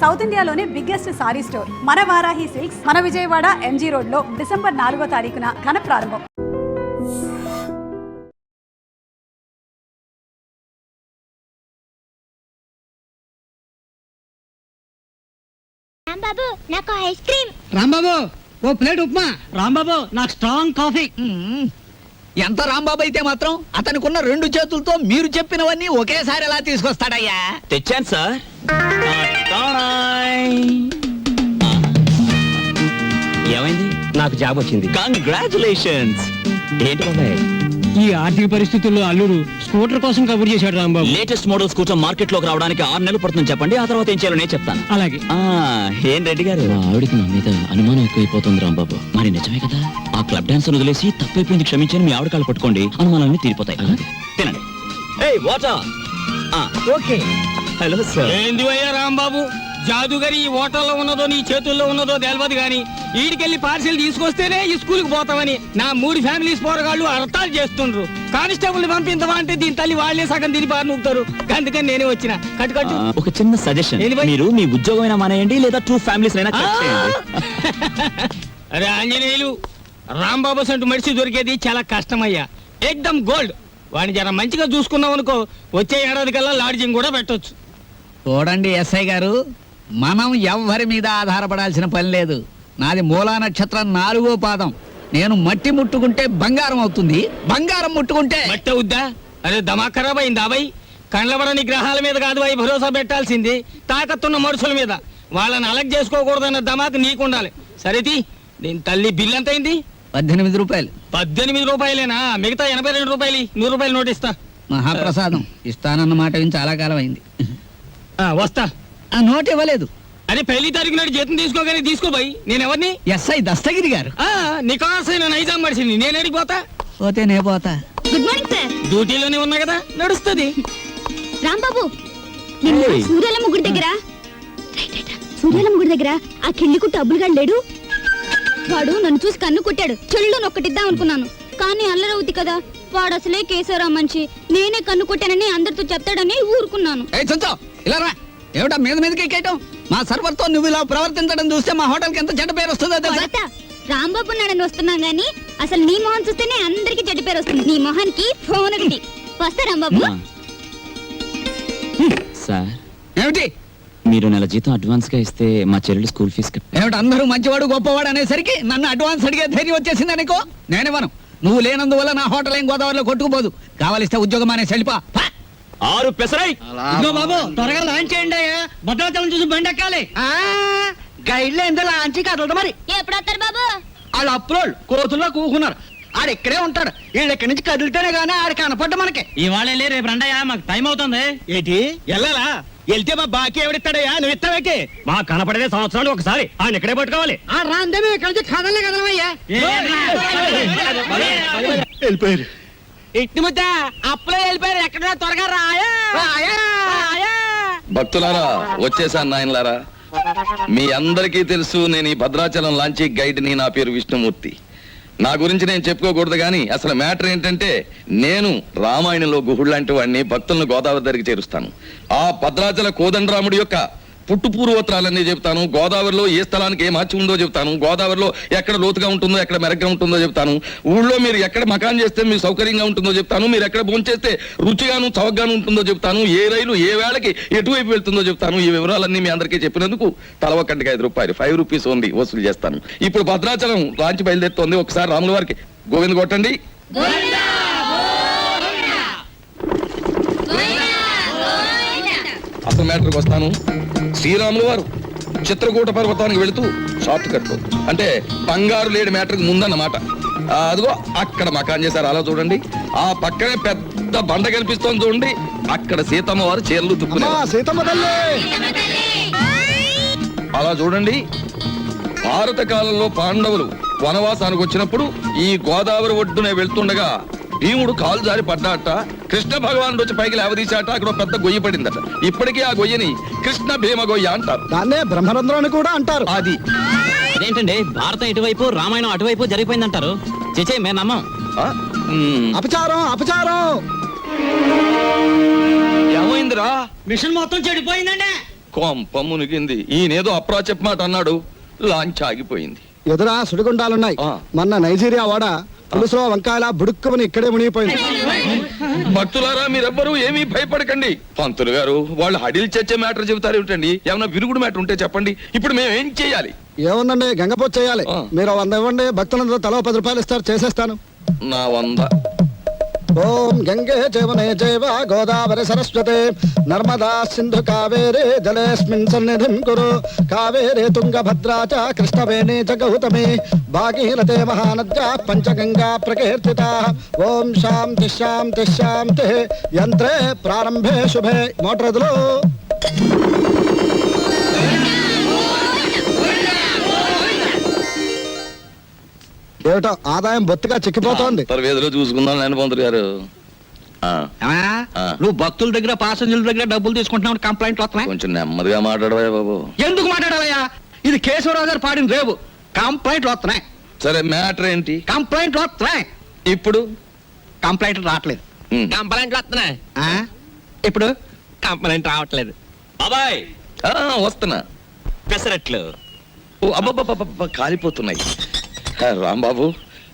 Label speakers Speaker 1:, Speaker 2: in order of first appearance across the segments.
Speaker 1: South ఇండియాలోనే biggest sorry store మన Varahi silks మన విజయవాడ ఎంజీ రోడ్ లో డిసెంబర్ 4వ తారీఖున ఘన ప్రారంభం.
Speaker 2: రాంబాబు నాకు ఐస్ క్రీమ్.
Speaker 3: రాంబాబు ఓ ప్లేట్ ఉప్మా.
Speaker 4: రాంబాబు నాకు స్ట్రాంగ్ కాఫీ.
Speaker 3: ఎంత రాంబాబు అయితే మాత్రం అతనికున్న 2 చేతులతో మీరు చెప్పినవన్నీ ఒకేసారి ఎలా తీసుకొస్తాడయ్యా?
Speaker 4: తెచ్చాను సార్. ఏమైంది?
Speaker 5: నాకు జాబ్ వచ్చింది.
Speaker 4: కంగ్రాచులేషన్స్. ఏంటి బాబాయ్?
Speaker 5: ఈ ఆర్థిక పరిస్థితుల్లో అల్లుడు స్కూటర్ కోసం కబుర్ చేశాడు Rambabu.
Speaker 4: Latest model scooter market లోకి రావడానికి 6 నెలలు పడుతుంది చెప్పండి, ఆ తర్వాత ఏం చేయాలో నేను చెప్తాను.
Speaker 5: అలాగే.
Speaker 4: ఏం రెడ్డి గారు? ఆవిడికి నా మీద అనుమానం ఎక్కువైపోతుంది రాంబాబు. మరి నిజమే కదా? ఆ క్లబ్ డాన్స్ వదిలేసి తప్పైపోయింది క్షమించని మీ ఆవిడ కాళ్ళు పట్టుకోండి, అనుమానాలన్నీ తీరిపోతాయి. తినండి. ఏయ్ వాటర్.
Speaker 5: ఓకే.
Speaker 4: Hello sir.
Speaker 6: ఏంది అయ్యా రాంబాబు, జాదుగరి ఈ హోటల్లో ఉన్నదో నీ చేతుల్లో ఉన్నదో తెలియదు గాని ఈడికెళ్ళి పార్సిల్ తీసుకొస్తేనే ఈ స్కూల్కి పోతామని నా 3 ఫ్యామిలీస్ పోరగాళ్ళు అర్థాలు చేస్తుండ్రు. కానిస్టేబుల్ పంపించవా అంటే దీని తల్లి వాళ్ళే సగం తిని బారి నూపుతారు. అందుకని నేనే వచ్చిన. కట్టు
Speaker 4: ఒక చిన్న సజెషన్, మీరు మీ ఉద్యోగమైనా మానేయండి లేదా 2 ఫ్యామిలీస్ అయినా కట్ చేయండి.
Speaker 6: అరే ఆంజనేయులు, రాంబాబు సంటూ మనిషి దొరికేది చాలా కష్టమయ్యా. ఏకదమ్ గోల్డ్. వాడిని జర మంచిగా చూసుకున్నాం అనుకో, వచ్చే ఏడాది కల్లా లాడ్జింగ్ కూడా పెట్టొచ్చు.
Speaker 3: చూడండి ఎస్ఐ గారు, మనం ఎవ్వరి మీద ఆధారపడాల్సిన పని లేదు. నాది మూలా నక్షత్రం 4వ పాదం. నేను మట్టి ముట్టుకుంటే బంగారం అవుతుంది, బంగారం ముట్టుకుంటే
Speaker 6: మట్టి అవుద్దా? అరే దమా ఖరాబ్ అయిందా అబ్బాయి? కండ్లబడని గ్రహాల మీద కాదు అవి భరోసా పెట్టాల్సింది, తాకత్తున్న మనుషుల మీద. వాళ్ళని అలగ్ చేసుకోకూడదన్న దమాకు నీకుండాలి. సరేది, దీని తల్లి బిల్ ఎంత అయింది?
Speaker 3: 18 రూపాయలు.
Speaker 6: 18 రూపాయలేనా? మిగతా 82 రూపాయలు. 100 రూపాయలు నోట్ ఇస్తా.
Speaker 3: మహాప్రసాదం. ఇస్తానన్న మాట విని చాలా కాలం అయింది.
Speaker 6: వస్తా.
Speaker 3: ఆ నోట్ ఇవ్వలేదు.
Speaker 6: అరే పెళ్లి తారీఖు నాడు జీతం తీసుకోగానే తీసుకోబాయి. నేను ఎవరిని?
Speaker 3: ఎస్ఐ దస్తగిరి గారు.
Speaker 6: నికాసైన నైజాం మనిషిని. నేను అడిగిపోతా.
Speaker 3: పోతే నే పోతా.
Speaker 2: Good morning sir.
Speaker 6: డ్యూటీలోనే ఉన్నా కదా, నడుస్తుంది.
Speaker 2: రాంబాబు, నిన్న సూర్యాలమ్మ గుడి దగ్గర ఆ కిళ్ళికు డబ్బులుగా లేడు. వాడు నన్ను చూసి కన్ను కొట్టాడు. చెల్లు నొక్కటిద్దాం అనుకున్నాను, కానీ అల్లరవుద్ది కదా. వాడు అసలే కేశవరావు మనిషి. నేనే కన్ను కొట్టానని అందరితో చెప్తాడని ఊరుకున్నాను.
Speaker 3: ఇలా రా. ఏమిటా మీద మీదకి ఎక్కేయటం? మా సర్వర్ తో నువ్వు ఇలా ప్రవర్తించడం చూస్తే మా హోటల్ కి ఎంత చెడ్డ పేరు వస్తుందో తెలుసా?
Speaker 2: రాంబాబు నాడని వస్తున్నాం గానీ అసలు నీ మొహం చూస్తేనే అందరికి చెడ్డ పేరు వస్తుంది. నీ మొహానికి ఫోన్ ఒకటి. వస్తా రాంబాబు.
Speaker 4: సార్,
Speaker 3: ఏమిటి?
Speaker 4: మీరు నెల జీతం అడ్వాన్స్ గా ఇస్తే మా చెల్లెలు స్కూల్ ఫీజు
Speaker 3: ఏమిటి అందరూ మంచివాడు గొప్పవాడు అనేసరికి నన్ను అడ్వాన్స్ అడిగే ధైర్యం వచ్చేసింది అనుకో. నేనేమను, నువ్వు లేనందువల్ల నా హోటల్ ఏం గోదావరిలో కొట్టుకుపోదు. కావాలిస్తే ఉద్యోగం అనే వెళ్ళిపా.
Speaker 4: 6 పెసరై.
Speaker 5: బాబు త్వరగా లాంచ్ చేయండి అయ్యా, భద్రాచలం చూసి బండి ఎక్కాలి.
Speaker 3: గైడ్లో ఎంత లాంచి కదలదు మరి.
Speaker 2: ఎప్పుడు వస్తారు బాబు?
Speaker 3: వాళ్ళు అప్రోళ్ళు కోతుల్లో కూకున్నారు. ఆడు ఇక్కడే ఉంటాడు. వీళ్ళు ఇక్కడి నుంచి కదిలితేనే గానీ ఆడు కనపడ్డ మనకి.
Speaker 5: ఇవాళ వెళ్ళి రేపు రండయ్యా, మాకు టైం అవుతుంది.
Speaker 6: ఏంటి వెళ్ళాలా? వెళ్తే మా బాకీ ఎవడిస్తాడయ్యా? నువ్వు ఇస్తావేకి?
Speaker 5: మా కనపడేదే సంవత్సరాలు ఒకసారి. ఆయన ఇక్కడే పట్టుకోవాలి.
Speaker 3: ఆ రాందే మేము ఇక్కడ నుంచి కదలే కదలమయ్యా.
Speaker 6: వెళ్ళిపోయారు. ఇట్టి ముద్ద అప్పులో వెళ్ళిపోయారు. ఎక్కడ త్వరగా రాయా.
Speaker 7: భక్తులారా, వచ్చేసాను నాయనలారా. మీ అందరికీ తెలుసు, నేను ఈ భద్రాచలం లాంచీ గైడ్ని. నా పేరు విష్ణుమూర్తి. నా గురించి నేను చెప్పుకోకూడదు కానీ అసలు మ్యాటర్ ఏంటంటే, నేను రామాయణంలో గుహుడు లాంటి వాడిని. భక్తులను గోదావరి దగ్గరికి చేరుస్తాను. ఆ భద్రాచల కోదండరాముడి యొక్క పుట్టు పూర్వోత్తరాలన్నీ చెప్తాను. గోదావరిలో ఏ స్థలానికి ఏ మహత్యం ఉందో చెప్తాను. గోదావరిలో ఎక్కడ లోతుగా ఉంటుందో, ఎక్కడ మెరగ్గా ఉంటుందో చెప్తాను. ఊళ్ళో మీరు ఎక్కడ మకాన్ చేస్తే మీకు సౌకర్యంగా ఉంటుందో చెప్తాను. మీరు ఎక్కడ భోంచేస్తే రుచిగాను చవకగాను ఉంటుందో చెప్తాను. ఏ రైలు ఏ వేళకి ఎటువైపు వెళ్తుందో చెప్తాను. ఈ వివరాలన్నీ మీ అందరికీ చెప్పినందుకు తల ఒక్కటికి 5 రూపాయలు, 5 రూపీస్ ఓన్లీ వసూలు చేస్తాను. ఇప్పుడు భద్రాచలం లాంచి బయలుదేరుతోంది. ఒకసారి రాముల వారికి గోవింద కొట్టండి. అసలు మ్యాటర్కి వస్తాను. శ్రీరాముల వారు చిత్రకూట పర్వతానికి వెళుతూ షార్ట్ కట్ లో, అంటే బంగారు లేడి మ్యాటర్కి ముందన్నమాట. అదిగో అక్కడ మకాన్ చేశారు. అలా చూడండి. ఆ పక్కనే పెద్ద బండ కనిపిస్తోంది చూడండి. అక్కడ సీతమ్మ వారు చీరలు తుక్కున్నారు. అలా చూడండి. భారత కాలంలో పాండవులు వనవాసానికి వచ్చినప్పుడు ఈ గోదావరి ఒడ్డునే వెళ్తుండగా భీముడు కాలు జారి పడ్డాట. కృష్ణ భగవానుడు వచ్చి పైకి లేవదీశాట. అక్కడ పెద్ద గొయ్యి పడిందట. ఇప్పటికీ ఆ గొయ్యని కృష్ణ భీమ గొయ్య అంటారు. దాన్నే బ్రహ్మరంధ్రం అని కూడా అంటారు. అది
Speaker 4: అదేంటండి, భారతం ఇటువైపు రామాయణం అటువైపు జరిగిపోయిందంటారు. చేచే మేము నమ్మం.
Speaker 7: అపచారం అపచారం. ఏమైందిరా?
Speaker 5: మిషన్ మొత్తం చెడిపోయిందండి.
Speaker 7: కొంప మునిగింది. ఈయనేదో అప్రాచప్ మాట అన్నాడు, లాంచ్ ఆగిపోయింది.
Speaker 8: ఎదురా సుడిగుండాలున్నాయి.
Speaker 7: ఆ.
Speaker 8: మొన్న నైజీరియా వాడ పులుసులో వంకాయల బుడుక్కుమని ఇక్కడే మునిగిపోయింది.
Speaker 7: భక్తులారా, మీరెవ్వరూ ఏమీ భయపడకండి. పంతులు గారు వాళ్ళు హడిల్ చచ్చే మ్యాటర్ చెబుతారు ఏమిటండి? ఏమన్నా విరుగుడు మ్యాటర్ ఉంటే చెప్పండి. ఇప్పుడు మేము ఏం చేయాలి?
Speaker 8: ఏముందండి, గంగపోత చేయాలి.
Speaker 7: ఆ.
Speaker 8: మీరు 100 ఇవ్వండి, భక్తులందరూ తలో 10 రూపాయలు ఇస్తారు, చేసేస్తాను.
Speaker 7: నా 100.
Speaker 8: ఓం గంగే జవనే జైవ గోదావరి సరస్వతే నర్మదా సింధు కావేరే జలేస్మిన్ సన్నిధిం కురు కావేరే తుంగభద్రా చ కృష్ణవేణి చ గౌతమి భాగీరథే మహానద్యా పంచగంగా ప్రకీర్తితా. ఓం శాంతి శాంతి శాంతి. యంత్రే ప్రారంభే శుభే. మోటార్ ఎదులు. ఏమిటో ఆదాయం బొత్తిగా చిక్కిపోతోంది.
Speaker 7: తర్వేదిలో చూసుకుందాం నేను పంతులు గారు. ఆ, ఆ.
Speaker 3: నువ్వు భక్తుల దగ్గర పాసెంజర్ల దగ్గర డబ్బులు తీసుకుంటున్నావు, కంప్లైంట్లు వస్తున్నాయి.
Speaker 7: కొంచెం నెమ్మదిగా మాట్లాడవా బాబు.
Speaker 3: ఎందుకు మాట్లాడాలయ్యా? ఇది కేశవరావు గారు పాడిన రేవు. కంప్లైంట్లు వస్తున్నాయి,
Speaker 7: సరే మ్యాటర్ ఏంటి
Speaker 3: కంప్లైంట్లు వస్తున్నాయి.
Speaker 7: ఇప్పుడు?
Speaker 3: కంప్లైంట్లు రావట్లేదు.
Speaker 7: ఉమ్.
Speaker 6: కంప్లైంట్లు వస్తున్నాయి,
Speaker 3: ఆ? ఇప్పుడు
Speaker 6: కంప్లైంట్ రావట్లేదు.
Speaker 4: బాబాయ్
Speaker 7: ఆ, వస్తున్నా.
Speaker 4: పెసరట్లు.
Speaker 7: ఓ అబ్బబ్బబ్బబ్బ, కాలిపోతున్నాయి. రాంబాబు,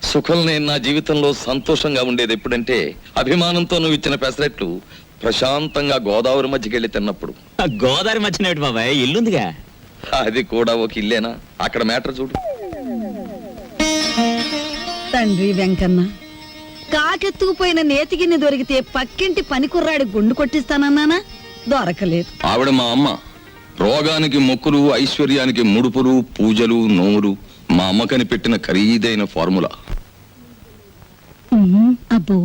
Speaker 7: సుఖం నేను నా జీవితంలో సంతోషంగా ఉండేది ఎప్పుడంటే అభిమానంతో నువ్వు ఇచ్చిన పెసరెట్లు ప్రశాంతంగా గోదావరి మధ్యకెళ్ళి తిన్నప్పుడు.
Speaker 4: ఆ గోదావరి మధ్యన బాబాయ్ ఇల్లుందిగా.
Speaker 7: అది కూడా ఒక ఇల్లేనా? అక్కడ మ్యాటర్ చూడు.
Speaker 9: తండ్రి వెంకన్న, కాకెత్తుకుపోయిన నేతిగిన్ని దొరికితే పక్కింటి పనికుర్రాడి గుండు కొట్టిస్తానన్నానా? దొరకలేదు.
Speaker 7: ఆవిడ మా అమ్మ. రోగానికి మొక్కులు, ఐశ్వర్యానికి ముడుపులు, పూజలు, నోములు మా అమ్మకని పెట్టిన ఖరీదైన ఫార్ములా.
Speaker 2: అబ్బో,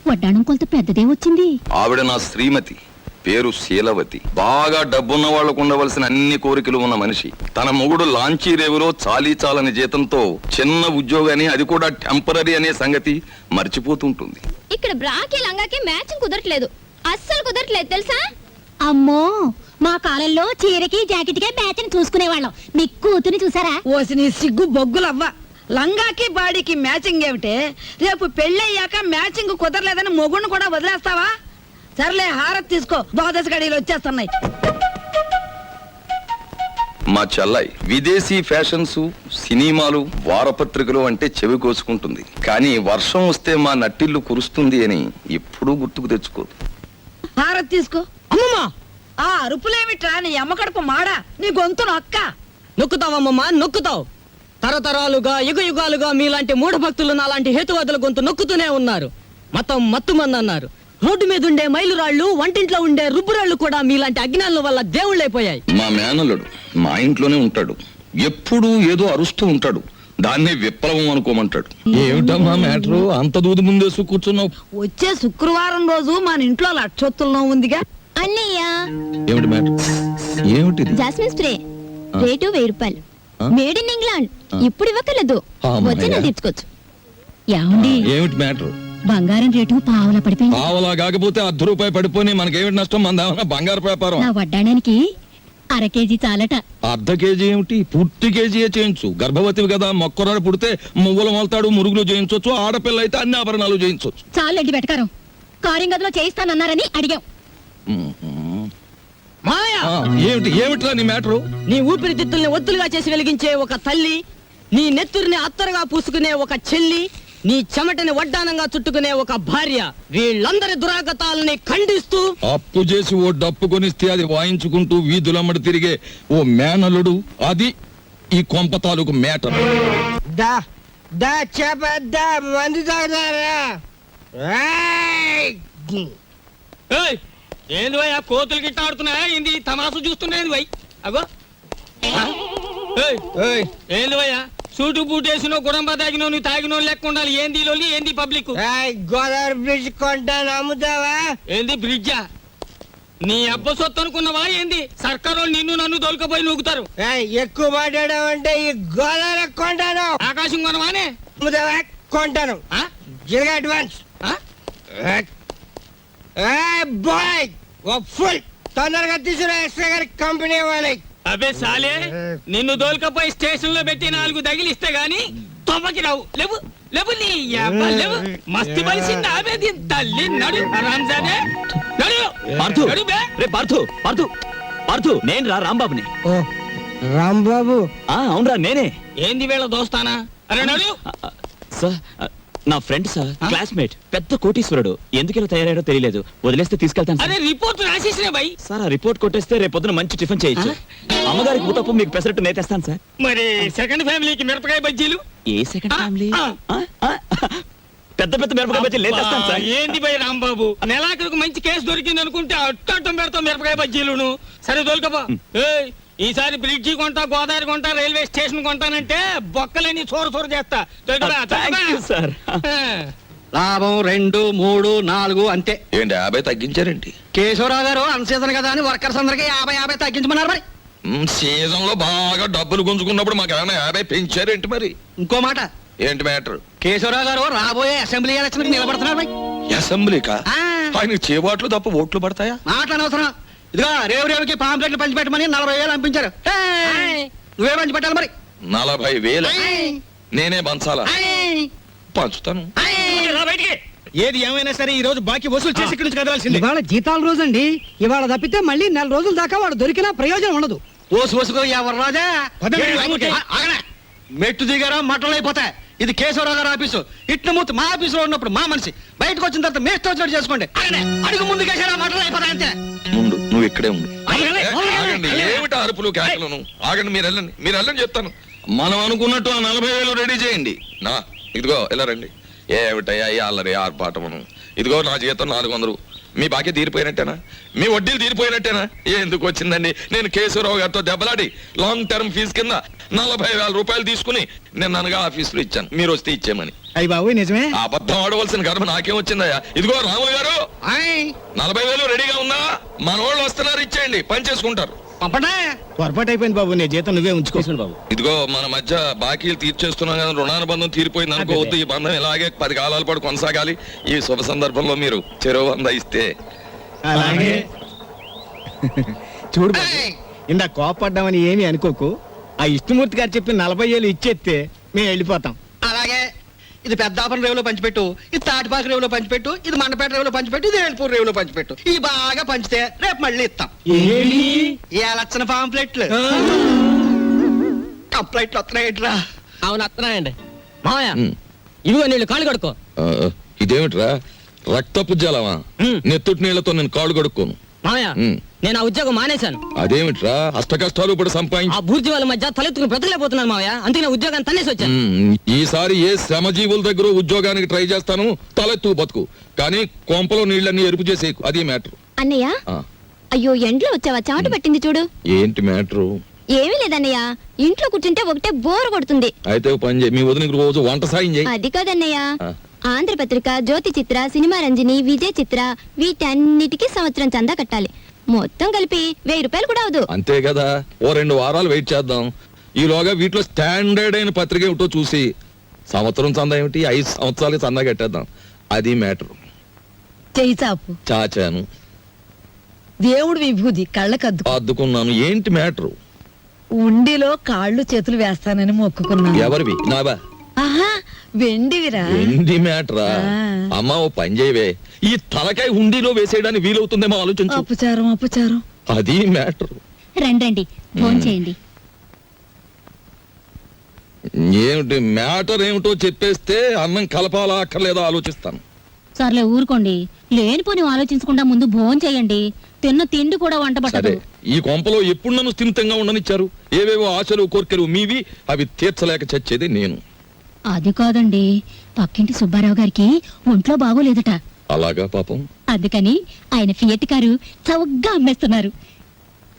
Speaker 2: వడ్డాణం కొలత పెద్దదే వచ్చింది.
Speaker 7: ఆవిడ నా శ్రీమతి, పేరు శీలవతి. బాగా డబ్బున్న వాళ్లకు ఉండవలసిన అన్ని కోరికలు ఉన్న మనిషి. తన మొగుడు లాంచీ రేవులో చాలీ చాలని జీతంతో చిన్న ఉద్యోగాన్ని, అది కూడా టెంపరీ అనే సంగతి మర్చిపోతుంటుంది.
Speaker 2: ఇక్కడ బ్రాకి లంగాకి మ్యాచింగ్ కుదరట్లేదు, అస్సలు కుదరట్లేదు తెలుసా? అమ్మో, మా కాలంలో చీరకి జాకెట్కే మ్యాచింగ్ చూసుకునేవాళ్ళం. మీ కూతుని చూసారా?
Speaker 9: ఓసి నీ సిగ్గు బొగ్గులవ్వ. లంగాకి బాడీకి మ్యాచింగ్ ఏమిటే? రేపు పెళ్ళయ్యాక మ్యాచింగ్ కుదరలేదని మొగుణ్ణి కూడా వదిలేస్తావా? సర్లే, హారత్ తీసుకో, ద్వాదశ గడియలు వచ్చేస్తున్నాయి.
Speaker 7: మా చెల్లాయి విదేశీ ఫ్యాషన్స్, సినిమాలు, వారపత్రికలు అంటే చెవి కోసుకుంటుంది. కానీ వర్షం వస్తే మా నట్టిల్లు కురుస్తుంది అని ఎప్పుడూ గుర్తుకు తెచ్చుకోదు.
Speaker 9: హారత్ తీసుకో.
Speaker 6: అమ్మమ్మా,
Speaker 9: ఆ అరుపులేమిట్రా? నీ అమ్మ కడుపు మాడా, నీ గొంతు నొక్క.
Speaker 6: నొక్కుతావమ్మమ్మా, నొక్కుతావు. తరతరాలుగా యుగ యుగాలుగా మీలాంటి మూఢ భక్తులు నాలాంటి హేతువాదుల గొంతు నొక్కుతూనే ఉన్నారు. మతం మత్తుమంది అన్నారు. రోడ్డు మీద ఉండే మైలురాళ్లు, వంటింట్లో ఉండే రుబ్బురాళ్లు కూడా మీలాంటి అజ్ఞానుల వల్ల దేవుళ్ళైపోయాయి.
Speaker 7: మా మేనల్లుడు మా ఇంట్లోనే ఉంటాడు. ఎప్పుడూ ఏదో అరుస్తూ ఉంటాడు. దాన్నే విప్లవం అనుకోమంటాడు. ఏమిటమ్మా మ్యాటరు? అంత దూది ముందేసు కూర్చున్నావు.
Speaker 9: వచ్చే శుక్రవారం రోజు మన ఇంట్లో లక్షొత్తుల్లో ఉందిగా.
Speaker 2: అన్నయ్య,
Speaker 7: ఏమిటి మ్యాటర్? ఏమిటిది?
Speaker 2: జాస్మిన్ స్ప్రే రేటు 1000 రూపాయలు. Made in England. ఇప్పుడు ఇవ్వకలేదు,
Speaker 7: అమ్మయ్య.
Speaker 2: వచ్చినా తీర్చుకోవచ్చు. యాండి,
Speaker 7: ఏమిటి మ్యాటర్?
Speaker 2: బంగారం రేటు పావులా పడిపోయింది.
Speaker 7: పావలా కాకపోతే ₹10 పడిపోయి మనకేమిటి నష్టం? మన బంగారు వ్యాపారం.
Speaker 2: నా వడ్డాడానికి 1/2 కేజీ చాలట.
Speaker 7: ½ కేజీ ఏమిటి? పూర్తి కేజీయే చేయించు. గర్భవతివి కదా, మొక్కరాడు పుడితే మువ్వలు మొలతాడు, మురుగులు చేయించవచ్చు. ఆడపిల్ల అయితే అన్ని ఆభరణాలు చేయించవచ్చు.
Speaker 2: చాలండి వెటకారం. కారింగదిలో చేయిస్తానన్నారని అడిగాం.
Speaker 6: మాయా,
Speaker 7: ఏమిటి ఏమిట్రా నీ మ్యాటరు?
Speaker 6: నీ ఊపిరితిత్తుల్ని ఒత్తులుగా చేసి వెలిగించే ఒక తల్లి, నీ నెత్తురిని అత్తరుగా పూసుకునే ఒక చెల్లి, నీ చెమటని వడ్డానంగా చుట్టుకునే ఒక భార్య, వీళ్ళందరి దురాగతాలని ఖండిస్తూ
Speaker 7: అప్పు చేసి ఓ డప్పు కొనిస్తే అది వాయించుకుంటూ వీధులమ్మడి తిరిగే ఓ మేనలుడు, అది ఈ కొంప తాలూకు మ్యాటర్.
Speaker 6: మందు తాగుతారా? ఏంది వై, ఆ కోతులు గిట్ట ఆడుతున్నాయా? ఏంది తమాసు చూస్తున్నాయి వై? అగో ఆ? ఏంది వయ్యా, సూటు బూటేసినో గుడంబ తాగినో నువ్వు తాగినో లెక్క ఉండాలి. ఏంది లోలి, ఏంది పబ్లిక్?
Speaker 10: గోదావరి బ్రిడ్జ్ కొంటాను, అమ్ముతావా?
Speaker 6: ఏంది బ్రిడ్జా? నీ అబ్బ సొత్తు అనుకున్నావా ఏంది? సర్కారు నిన్ను నన్ను దొలకపోయి నూగుతారు.
Speaker 10: ఎక్కువ మాట్లాడావంటే ఈ గోదావరి కొంటాను.
Speaker 6: ఆకాశం కొనవానే?
Speaker 10: అమ్ముతావా? కొంటాను. జిల్గా అడ్వాన్స్. బాయ్, ఓ ఫుల్ తొందరగా తీసుకురా, ఎక్స్ట్రా గారి కంపెనీ వాళ్ళకి.
Speaker 6: అబే సాలే, నిన్ను దోల్కపోయి స్టేషన్ లో పెట్టి 4 తగిలిస్తే గాని తొమ్మకి రావు. లేవు లేవు, నీ అబ్బ లేవు. మస్తు బలిసింది ఆమె దీని తల్లి. నడు రంజానే, నడు
Speaker 4: పార్థు,
Speaker 6: నడు బే.
Speaker 4: రే పార్థు, పార్థు, పార్థు నేను రాంబాబుని.
Speaker 10: ఓ రాంబాబు
Speaker 4: అవునరా నేనే.
Speaker 6: ఏంది వీళ్ళ దోస్తానా? అరే నడు.
Speaker 4: సార్ నా ఫ్రెండ్ సార్, క్లాస్మేట్, పెద్ద కోటీశ్వరుడు. ఎందుకు ఇలా తయారయ్యాడో తెలియలేదు. వదిలేస్తే తీసుకెళ్తాను
Speaker 6: అరే
Speaker 4: సార్.
Speaker 6: రిపోర్ట్ రాసేసిన బై.
Speaker 4: సార్ ఆ రిపోర్ట్ కొట్టేస్తే రేపు పొద్దున మంచి టిఫిన్ చేయొచ్చు. అమ్మగారికి ఊతప్పు, మీకు పెసరట్టు నేతేస్తాను సార్.
Speaker 6: మరి సెకండ్ ఫ్యామిలీకి మిరపకాయ బజ్జీలు.
Speaker 4: ఏ సెకండ్ ఫ్యామిలీ?
Speaker 6: ఆ.
Speaker 4: పెద్ద పెద్ద మిరపకాయ బజ్జీలు నేతేస్తాను సార్.
Speaker 6: ఏంది బై రాంబాబు, నెలాఖరుకు మంచి కేసు దొరికింది అనుకుంటే అట్టం పెడతాం మిరపకాయ బజ్జీలును. సరే దొరకబా. ఈసారి బ్రిడ్జి కొంటా, గోదావరి కొంటా, రైల్వే స్టేషన్ కొంటానంటే బొక్కలేని చోరు చేస్తా.
Speaker 4: Thank you, sir.
Speaker 8: లాభం 2, 3, 4 అంతే.
Speaker 7: ఏంటి 50 తగ్గించారేంటి?
Speaker 8: కేశవరావు గారు అన్సీజన్ కదా అని వర్కర్స్ అందరికి 50 తగ్గించమన్నారు. మరి
Speaker 7: సీజన్ లో బాగా డబ్బులు గుంజుకున్నప్పుడు మాకు ఏమైనా 50 పెంచారేంటి మరి?
Speaker 8: ఇంకో మాట,
Speaker 7: ఏంటి మ్యాటర్?
Speaker 8: కేశవరావు గారు రాబోయే అసెంబ్లీ ఎలక్షన్ నిలబడుతున్నారు. మరి
Speaker 7: అసెంబ్లీకా?
Speaker 8: ఆ.
Speaker 7: ఆయన చేబాట్లు తప్ప ఓట్లు పడతాయా?
Speaker 8: మాటలు అనవసరం. ఇదిగో రేవుకి పాంప్లెట్లు పంచిపెట్టమని 40,000 పంపించారు. నువ్వే పంచిపెట్టాలి మరి.
Speaker 7: 40,000 నేనే పంచాలా? పంచుతాను.
Speaker 6: ఏది ఏమైనా సరే ఈ రోజు బాకీ వసూలు చేసి ఇక్కడి నుంచి కదలాల్సింది.
Speaker 10: ఇవాళ జీతాల రోజు అండి. ఇవాళ తప్పితే మళ్ళీ 4 రోజుల దాకా వాడు దొరికినా ప్రయోజనం ఉండదు.
Speaker 8: ఓసుకో ఎవరు రాజా. ఆగనే. మెట్టు దిగారా మట్టలు అయిపోతాయి. ఇది కేశవరావు గారు ఆఫీసు. ఇట్ల మూర్తి మా ఆఫీసులో ఉన్నప్పుడు మా మనిషి, బయటకు వచ్చిన తర్వాత మేస్ట్ వచ్చినట్టు చేసుకోండి. ఆగనే. అడుగు ముందు కేసారా మట్టలు అయిపోతాయి అంతే.
Speaker 7: ముందు నువ్వు ఇక్కడే ఉండు.
Speaker 8: ఆగండి.
Speaker 7: ఆగండి. ఏమిటి అరుపులు కేకలను? ఆగండి, మీరు వెళ్ళండి చెప్తాను. మనం అనుకున్నట్టు ఆ 40,000 రెడీ చేయండి. నా ఇదిగో ఇలా రండి. ఏమిటయ్యా ఈ అల్లరి ఆర్పాటమును? ఇదిగో నా జీతం 400. మీ బాకీ తీరిపోయినట్టేనా? మీ వడ్డీలు తీరిపోయినట్టేనా? ఎందుకు వచ్చిందండి? నేను కేశవరావు గారితో దెబ్బలాడి లాంగ్ టర్మ్ ఫీజు కింద 40,000 రూపాయలు తీసుకుని నేను అనగా ఆఫీసులో ఇచ్చాను. మీరు వస్తే ఇచ్చేమని.
Speaker 10: అయ్యి బాబు నిజమే.
Speaker 7: అబద్ధం ఆడవలసిన గర్భ నాకేం వచ్చిందయ్యా? ఇదిగో రాములు గారు, 40,000 రెడీగా ఉందా? మన వాళ్ళు వస్తున్నారు, ఇచ్చేయండి, పని చేసుకుంటారు.
Speaker 8: పంపండి.
Speaker 10: పొరపాటు అయిపోయింది బాబు, నీ జీతం నువ్వే ఉంచుకో.
Speaker 4: బాబు
Speaker 7: ఇదిగో మన మధ్య బాకీలు తీర్చేస్తున్నాం కదా, రుణానుబంధం తీరిపోయింది అనుకోవద్దు. ఈ బంధం ఇలాగే 10 కాలాల పాటు కొనసాగాలి. ఈ శుభ సందర్భంలో మీరు చెరువు 100 ఇస్తే.
Speaker 10: అలాగే చూడు బాబు, ఇందా కోపడ్డామని ఏమీ అనుకోకు. ఆ ఇష్టమూర్తి గారు చెప్పి 40,000 ఇచ్చేస్తే మేము వెళ్ళిపోతాం.
Speaker 8: అలాగే. ఇది పెద్దాపురం రేవులో పంచిపెట్టు, ఇది తాటిపాక రేవులో పంచిపెట్టు, ఇది మండపేట రేవులో పంచిపెట్టు, ఇది ఏడుపూర్ రేవులో పంచిపెట్టు. ఈ బాగా పంచితే రేపు మళ్ళీ ఇస్తాం. ఈ లక్షణ పాంప్లెట్లు కంప్లైంట్లు వస్తున్నాయిట్రా.
Speaker 6: అవును వస్తున్నాయండి మామయ్య.
Speaker 7: ఉమ్.
Speaker 6: ఇదిగో నీళ్ళు కాళ్ళు కడుక్కో.
Speaker 7: ఇదేమిట్రా రక్తపు జలమా? నెత్తుటి నీళ్లతో నేను కాళ్ళు కడుక్కోను.
Speaker 6: మామయ్య
Speaker 7: ఉమ్.
Speaker 6: నేను ఆ ఉద్యోగం మానేశాను.
Speaker 7: అదేమిట్రా అష్ట కష్టాలు ఇప్పుడు
Speaker 6: ఆ
Speaker 7: సంపాదించి
Speaker 6: బూర్జీ వాళ్ళ మధ్య తలెత్తుకుని బ్రతకలేకపోతున్నాను మామయ్య. అందుకే నా ఉద్యోగాన్ని తన్నేసి వచ్చాను.
Speaker 7: ఈసారి ఏ శ్రమజీవుల దగ్గర ఉద్యోగానికి ట్రై చేస్తాను, తలెత్తు బతుకు. కానీ కొంపలో నీళ్ళన్నీ ఎరుపు చేసేకు, అది మ్యాటర్.
Speaker 2: అన్నయ్య అయ్యో ఎండ్లో వచ్చావా? చెమట పట్టింది చూడు.
Speaker 7: ఏంటి మ్యాటరు?
Speaker 2: ఏమీ లేదన్నయ్య, ఇంట్లో కూర్చుంటే ఒకటే బోర్ కొడుతుంది.
Speaker 7: అయితే ఓ పని చేయి, మీ వదినకి రోజు వంట సాయం చేయి.
Speaker 2: అది కాదన్నయ్య,
Speaker 7: ఆ.
Speaker 2: ఆంధ్రపత్రిక, జ్యోతి చిత్ర, సినిమా రంజని, విజయ్ చిత్ర వీటన్నిటికీ సంవత్సరం చందా కట్టాలి. మొత్తం కలిపి 1000 రూపాయలు కూడా అవదు.
Speaker 7: అంతే కదా, ఓ 2 వారాలు వెయిట్ చేద్దాం. ఈలోగా వీటిలో స్టాండర్డ్ అయిన పత్రిక ఏమిటో చూసి సంవత్సరం చందా ఏమిటి, 5 సంవత్సరాలకి చందా కట్టేద్దాం. అది మ్యాటర్.
Speaker 9: చెయ్యి చాపు.
Speaker 7: చాచాను,
Speaker 9: దేవుడు విభూది కళ్ళకద్దు.
Speaker 7: అద్దుకున్నాను. ఏంటి మ్యాటర్?
Speaker 9: ఉండిలో కాళ్ళు చేతులు వేస్తానని మొక్కుకున్నాను.
Speaker 7: ఎవరివి? నావా?
Speaker 9: ఆహా, వెండివిరా.
Speaker 7: ఏంటి మ్యాటరా?
Speaker 9: ఆ.
Speaker 7: అమ్మా ఓ పని చేయవే, ఈ తలకాయ హుండీలో వేసేయడానికి వీలవుతుందేమో ఆలోచించు.
Speaker 9: అపచారం.
Speaker 7: అది మ్యాటర్.
Speaker 2: రండి భోంచేయండి.
Speaker 7: ఏమిటి మ్యాటర్ ఏమిటో చెప్పేస్తే అన్నం కలపాలా అక్కర్లేదా ఆలోచిస్తాను.
Speaker 2: సర్లే ఊరుకోండి, లేనిపోని ఆలోచించకుండా ముందు భోంచేయండి. తిన్న తిండి కూడా వంట
Speaker 7: సరే,
Speaker 2: పట్టదు.
Speaker 7: ఈ కొంపలో ఎప్పుడు నన్ను స్థిమితంగా ఉండనిచ్చారు? ఏవేవో ఆశలు కోర్కెలు మీవి, అవి తీర్చలేక చచ్చేది నేను.
Speaker 2: అది కాదండి, పక్కింటి సుబ్బారావు గారికి ఒంట్లో బాగోలేదట.
Speaker 7: అలాగా పాపం.
Speaker 2: అందుకని ఆయన ఫియట్ కారు చౌకగా అమ్మేస్తున్నారు.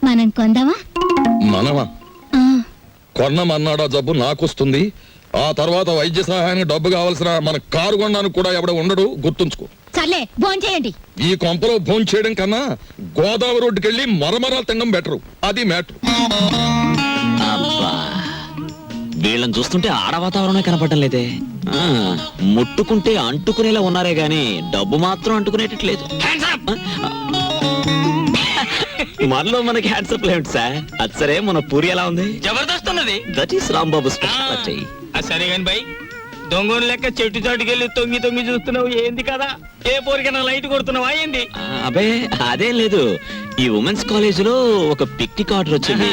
Speaker 2: మనం కొందామా?
Speaker 7: మనమా?
Speaker 2: ఆ,
Speaker 7: కొన్నమన్నాడా జబ్బు నాకొస్తుంది. ఆ తర్వాత వైద్య సహాయానికి డబ్బు కావాల్సిన మన కారు కొనడానికి కూడా ఎవడ ఉండడు, గుర్తుంచుకో.
Speaker 2: సర్లే భోంచేయండి.
Speaker 7: ఈ కొంపలో భోం చేయడం కన్నా గోదావరి రోడ్డుకి వెళ్ళి మరమరాలు తినడం బెటరు. అది మ్యాటర్.
Speaker 4: అబ్బా, వీళ్ళని చూస్తుంటే ఆడ వాతావరణమే కనపడటం లేదే. ముట్టుకుంటే అంటుకునేలా ఉన్నారే గాని డబ్బు మాత్రం అంటుకునేటట్లేదు. మనలో మనకి హ్యాండ్సప్ లేండి సార్. అది సరే, మన పూరి ఎలా ఉంది?
Speaker 6: జబర్దస్త్ ఉన్నది.
Speaker 4: That is Rambabu special.
Speaker 6: సరే కాని బై, దొంగని లెక్క చెట్టు చాటుకెళ్ళి తొంగి చూస్తున్నావు ఏంది కదా? ఏ పోరికైనా లైట్ కొడుతున్నావా ఏంది?
Speaker 4: అబే అదేం లేదు, ఈ ఉమెన్స్ కాలేజ్ లో ఒక పిక్నిక్ ఆర్డర్ వచ్చింది.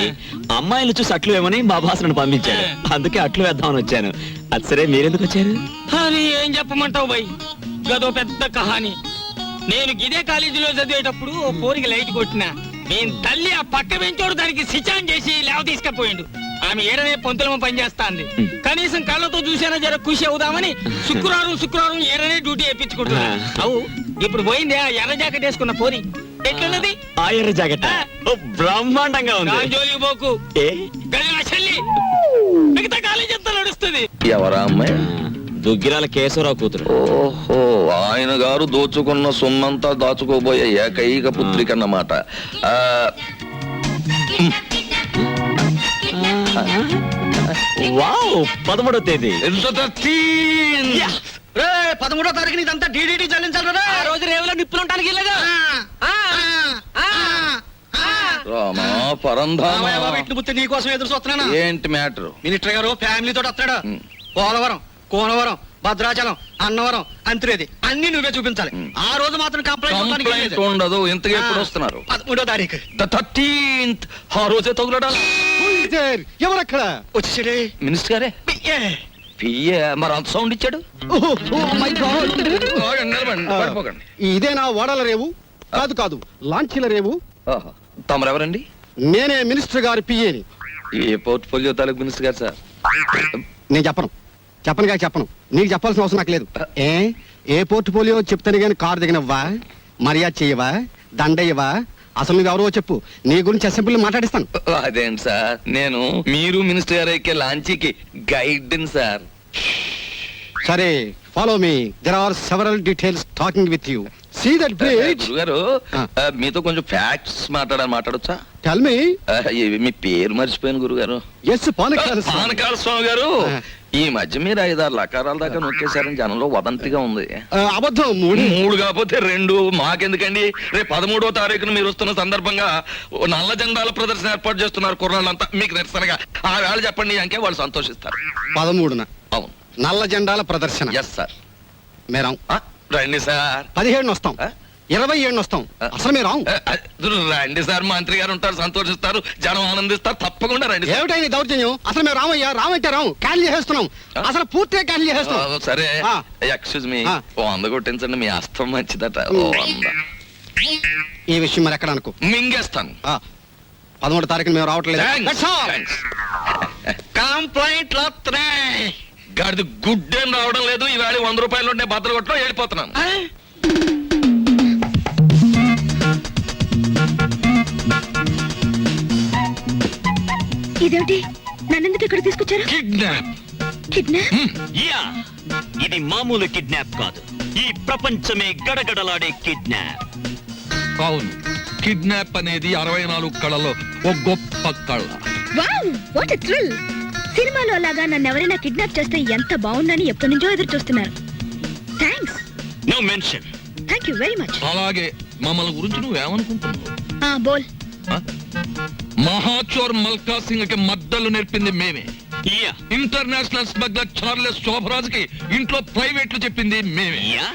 Speaker 4: అమ్మాయిలు చూసి అట్లు వేమని మా బాసను పంపించాడు. అందుకే అట్లు వేద్దామని వచ్చాను. అది సరే, మీరెందుకు వచ్చారు?
Speaker 6: అది ఏం చెప్పమంటావు బై, గదో పెద్ద కహాని. నేను గిదే కాలేజీలో చదివేటప్పుడు ఓ పోరికి లైట్ కొట్టినా. నేను తల్లి ఆ పక్క బెంచోడు దానికి సిచాన్ చేసి లేవ తీసుకపోయిండు. ఆమె ఏడనే పొంతులమ పనిచేస్తాంది. కనీసం కళ్ళతో చూసేనా జర ఖుషి అవుదామని శుక్రవారం ఏడనే డ్యూటీ వేయించుకుంటున్నా. అవు ఇప్పుడు పోయింది ఆ ఎర్ర జాకెట్ వేసుకున్న పోరి. ఎట్లున్నది
Speaker 4: ఆ ఎర్ర జాకెట్ బ్రహ్మాండంగా ఉంది.
Speaker 6: దాని జోలికి పోకు,
Speaker 4: ఏ
Speaker 6: గది నా చెల్లి. మిగతా కాలేజీ అంతా నడుస్తుంది.
Speaker 7: ఎవరా అమ్మాయి?
Speaker 4: దుగ్గిరాల కేశవరావు కూతురు.
Speaker 7: ఓహో, ఆయన గారు దోచుకున్న సొమ్మంతా దాచుకోబోయే ఏకైక పుత్రిక అన్నమాట.
Speaker 4: వావ్, 13వ తేదీ.
Speaker 10: 13వ తారీఖున ఇదంతా డీడీటీ చెల్లించాలి.
Speaker 6: ఆ రోజు రేవులో నిప్పులుంటానికి వెళ్ళగా
Speaker 7: రామా పరంధామా,
Speaker 10: నీకోసం ఎదురు చూస్తున్నాను.
Speaker 7: ఏంటి మ్యాటర్?
Speaker 10: మినిస్టర్ గారు ఫ్యామిలీతో వస్తాడు. పోలవరం, కోనవరం, భద్రాచలం, అన్నవరం, అంత్రేది అన్ని నువ్వే చూపించాలి. ఆ రోజు మాత్రం
Speaker 7: కంప్లైంట్ ఉండదు. ఇంతగా ఎప్పుడు వస్తున్నారు?
Speaker 10: 13వ తారీఖు.
Speaker 7: 13th. ఆ రోజే తగులడాలి.
Speaker 8: ఎవరక్కడ?
Speaker 10: వచ్చేసాడే
Speaker 7: మినిస్టర్ గారే. పియ్యే మరి అంత సౌండ్ ఇచ్చాడు. ఆగండి, నిలబడండి, పడిపోకండి.
Speaker 8: ఇదేనా ఓడల రేవు? కాదు కాదు, లాంచీల రేవు.
Speaker 7: ఆహా, తమరెవరండి?
Speaker 8: నేనే మినిస్టర్ గారి పిఏని.
Speaker 7: ఏ పోర్ట్ఫోలియో తాలూకు మినిస్టర్ గారు సార్?
Speaker 8: నేను చెప్పను. నీకు చెప్పాల్సిన అవసరం నాకు లేదు. ఏ పోర్ట్ఫోలియో చెప్తాను గాని కారు దిగనవ్వా, మర్యాద చెయ్యవా, దండయ్యవా? అసలు నువ్వెవరో చెప్పు, నీ గురించి అసెంబ్లీలో మాట్లాడిస్తాను.
Speaker 7: అదేంటి సార్, నేను మీరు మినిస్టర్ గారు ఎక్కే లాంచీకి గైడ్ సార్.
Speaker 8: సరే, follow me. There are several details talking with you. See that bridge.
Speaker 7: గురుగారు, మీతో కొంచెం ఫ్యాక్ట్స్ మాట్లాడొచ్చా?
Speaker 8: Tell me.
Speaker 7: మీ పేరు మర్చిపోయాను గురుగారు.
Speaker 8: ఎస్, పానకాల
Speaker 7: స్వామి గారు. ఈ మధ్య మీరు 5-6 లకారాల దాకా నొక్కేశారని జనంలో వదంతిగా ఉంది.
Speaker 8: అబద్ధం.
Speaker 7: 3 కాకపోతే 2. మాకెందుకండి? రేపు 13వ తారీఖున మీరు వస్తున్న సందర్భంగా నల్ల జెండాల ప్రదర్శన ఏర్పాటు చేస్తున్నారు కుర్రాళ్ళంతా. మీకు నిరసనగా ఆ వేళ చెప్పండి అంకే వాళ్ళు సంతోషిస్తారు.
Speaker 8: 13న
Speaker 7: అవును,
Speaker 8: నల్ల జెండాల ప్రదర్శన.
Speaker 7: Yes sir.
Speaker 8: మేరం
Speaker 7: రండి సార్.
Speaker 8: 17న వస్తాం, 27న వస్తాం. అసలు మీరు
Speaker 7: రండి సార్, మంత్రి గారు ఉంటారు, సంతోషిస్తారు, జనం ఆనందిస్తారు. తప్పకుండా రండి.
Speaker 8: ఏమిటైంది దౌర్జన్యం? అసలు మేము రామయ్యా, రామంటే రాము, క్యాన్సిల్ చేసేస్తున్నాం. అసలు పూర్తిగా క్యాన్సిల్ చేసేస్తున్నాం.
Speaker 7: సరే, ఎక్స్క్యూజ్ మీ, 100 కొట్టించండి, మీ అస్తం మంచిదట. 100.
Speaker 8: ఈ విషయం మరి ఎక్కడ అనుకో,
Speaker 7: మింగేస్తాను.
Speaker 8: 13వ తారీఖున మేము రావట్లేదు.
Speaker 7: కంప్లైంట్ గాడిది గుడ్ ఏం రావడం లేదు. ఈవేళ 100 రూపాయలు ఉంటే భద్ర కొట్టడం వెళ్ళిపోతున్నాను.
Speaker 2: ఇదేమిటి? నన్నెందుకు ఇక్కడ తీసుకొచ్చారు?
Speaker 7: కిడ్నాప్.
Speaker 4: యా, ఇది మామూలు కిడ్నాప్ కాదు. ఈ ప్రపంచమే గడగడలాడే కిడ్నాప్.
Speaker 7: అవును, కిడ్నాప్ అనేది 64 కళలో ఒక గొప్ప కళ.
Speaker 2: Wow, what a thrill! సినిమాలో లాగా నన్ను ఎవరైనా కిడ్నాప్ చేస్తే ఎంత బాగుందని ఎప్పటి నుంచో ఎదురు చూస్తున్నారు. Thanks.
Speaker 4: No mention.
Speaker 2: Thank you very much.
Speaker 7: అలాగే మమ్మల్ని గురించి నువ్వేమనుకుంటున్నావు?
Speaker 2: బోల్.
Speaker 7: మహాచోర్ మల్కా సింగ్ కి మద్దలు నేర్పింది మేమే.
Speaker 4: Yeah,
Speaker 7: international smuggler Charles Shobharaj కి ఇంట్లో ప్రైవేట్లు చెప్పింది మేమే.
Speaker 4: యా,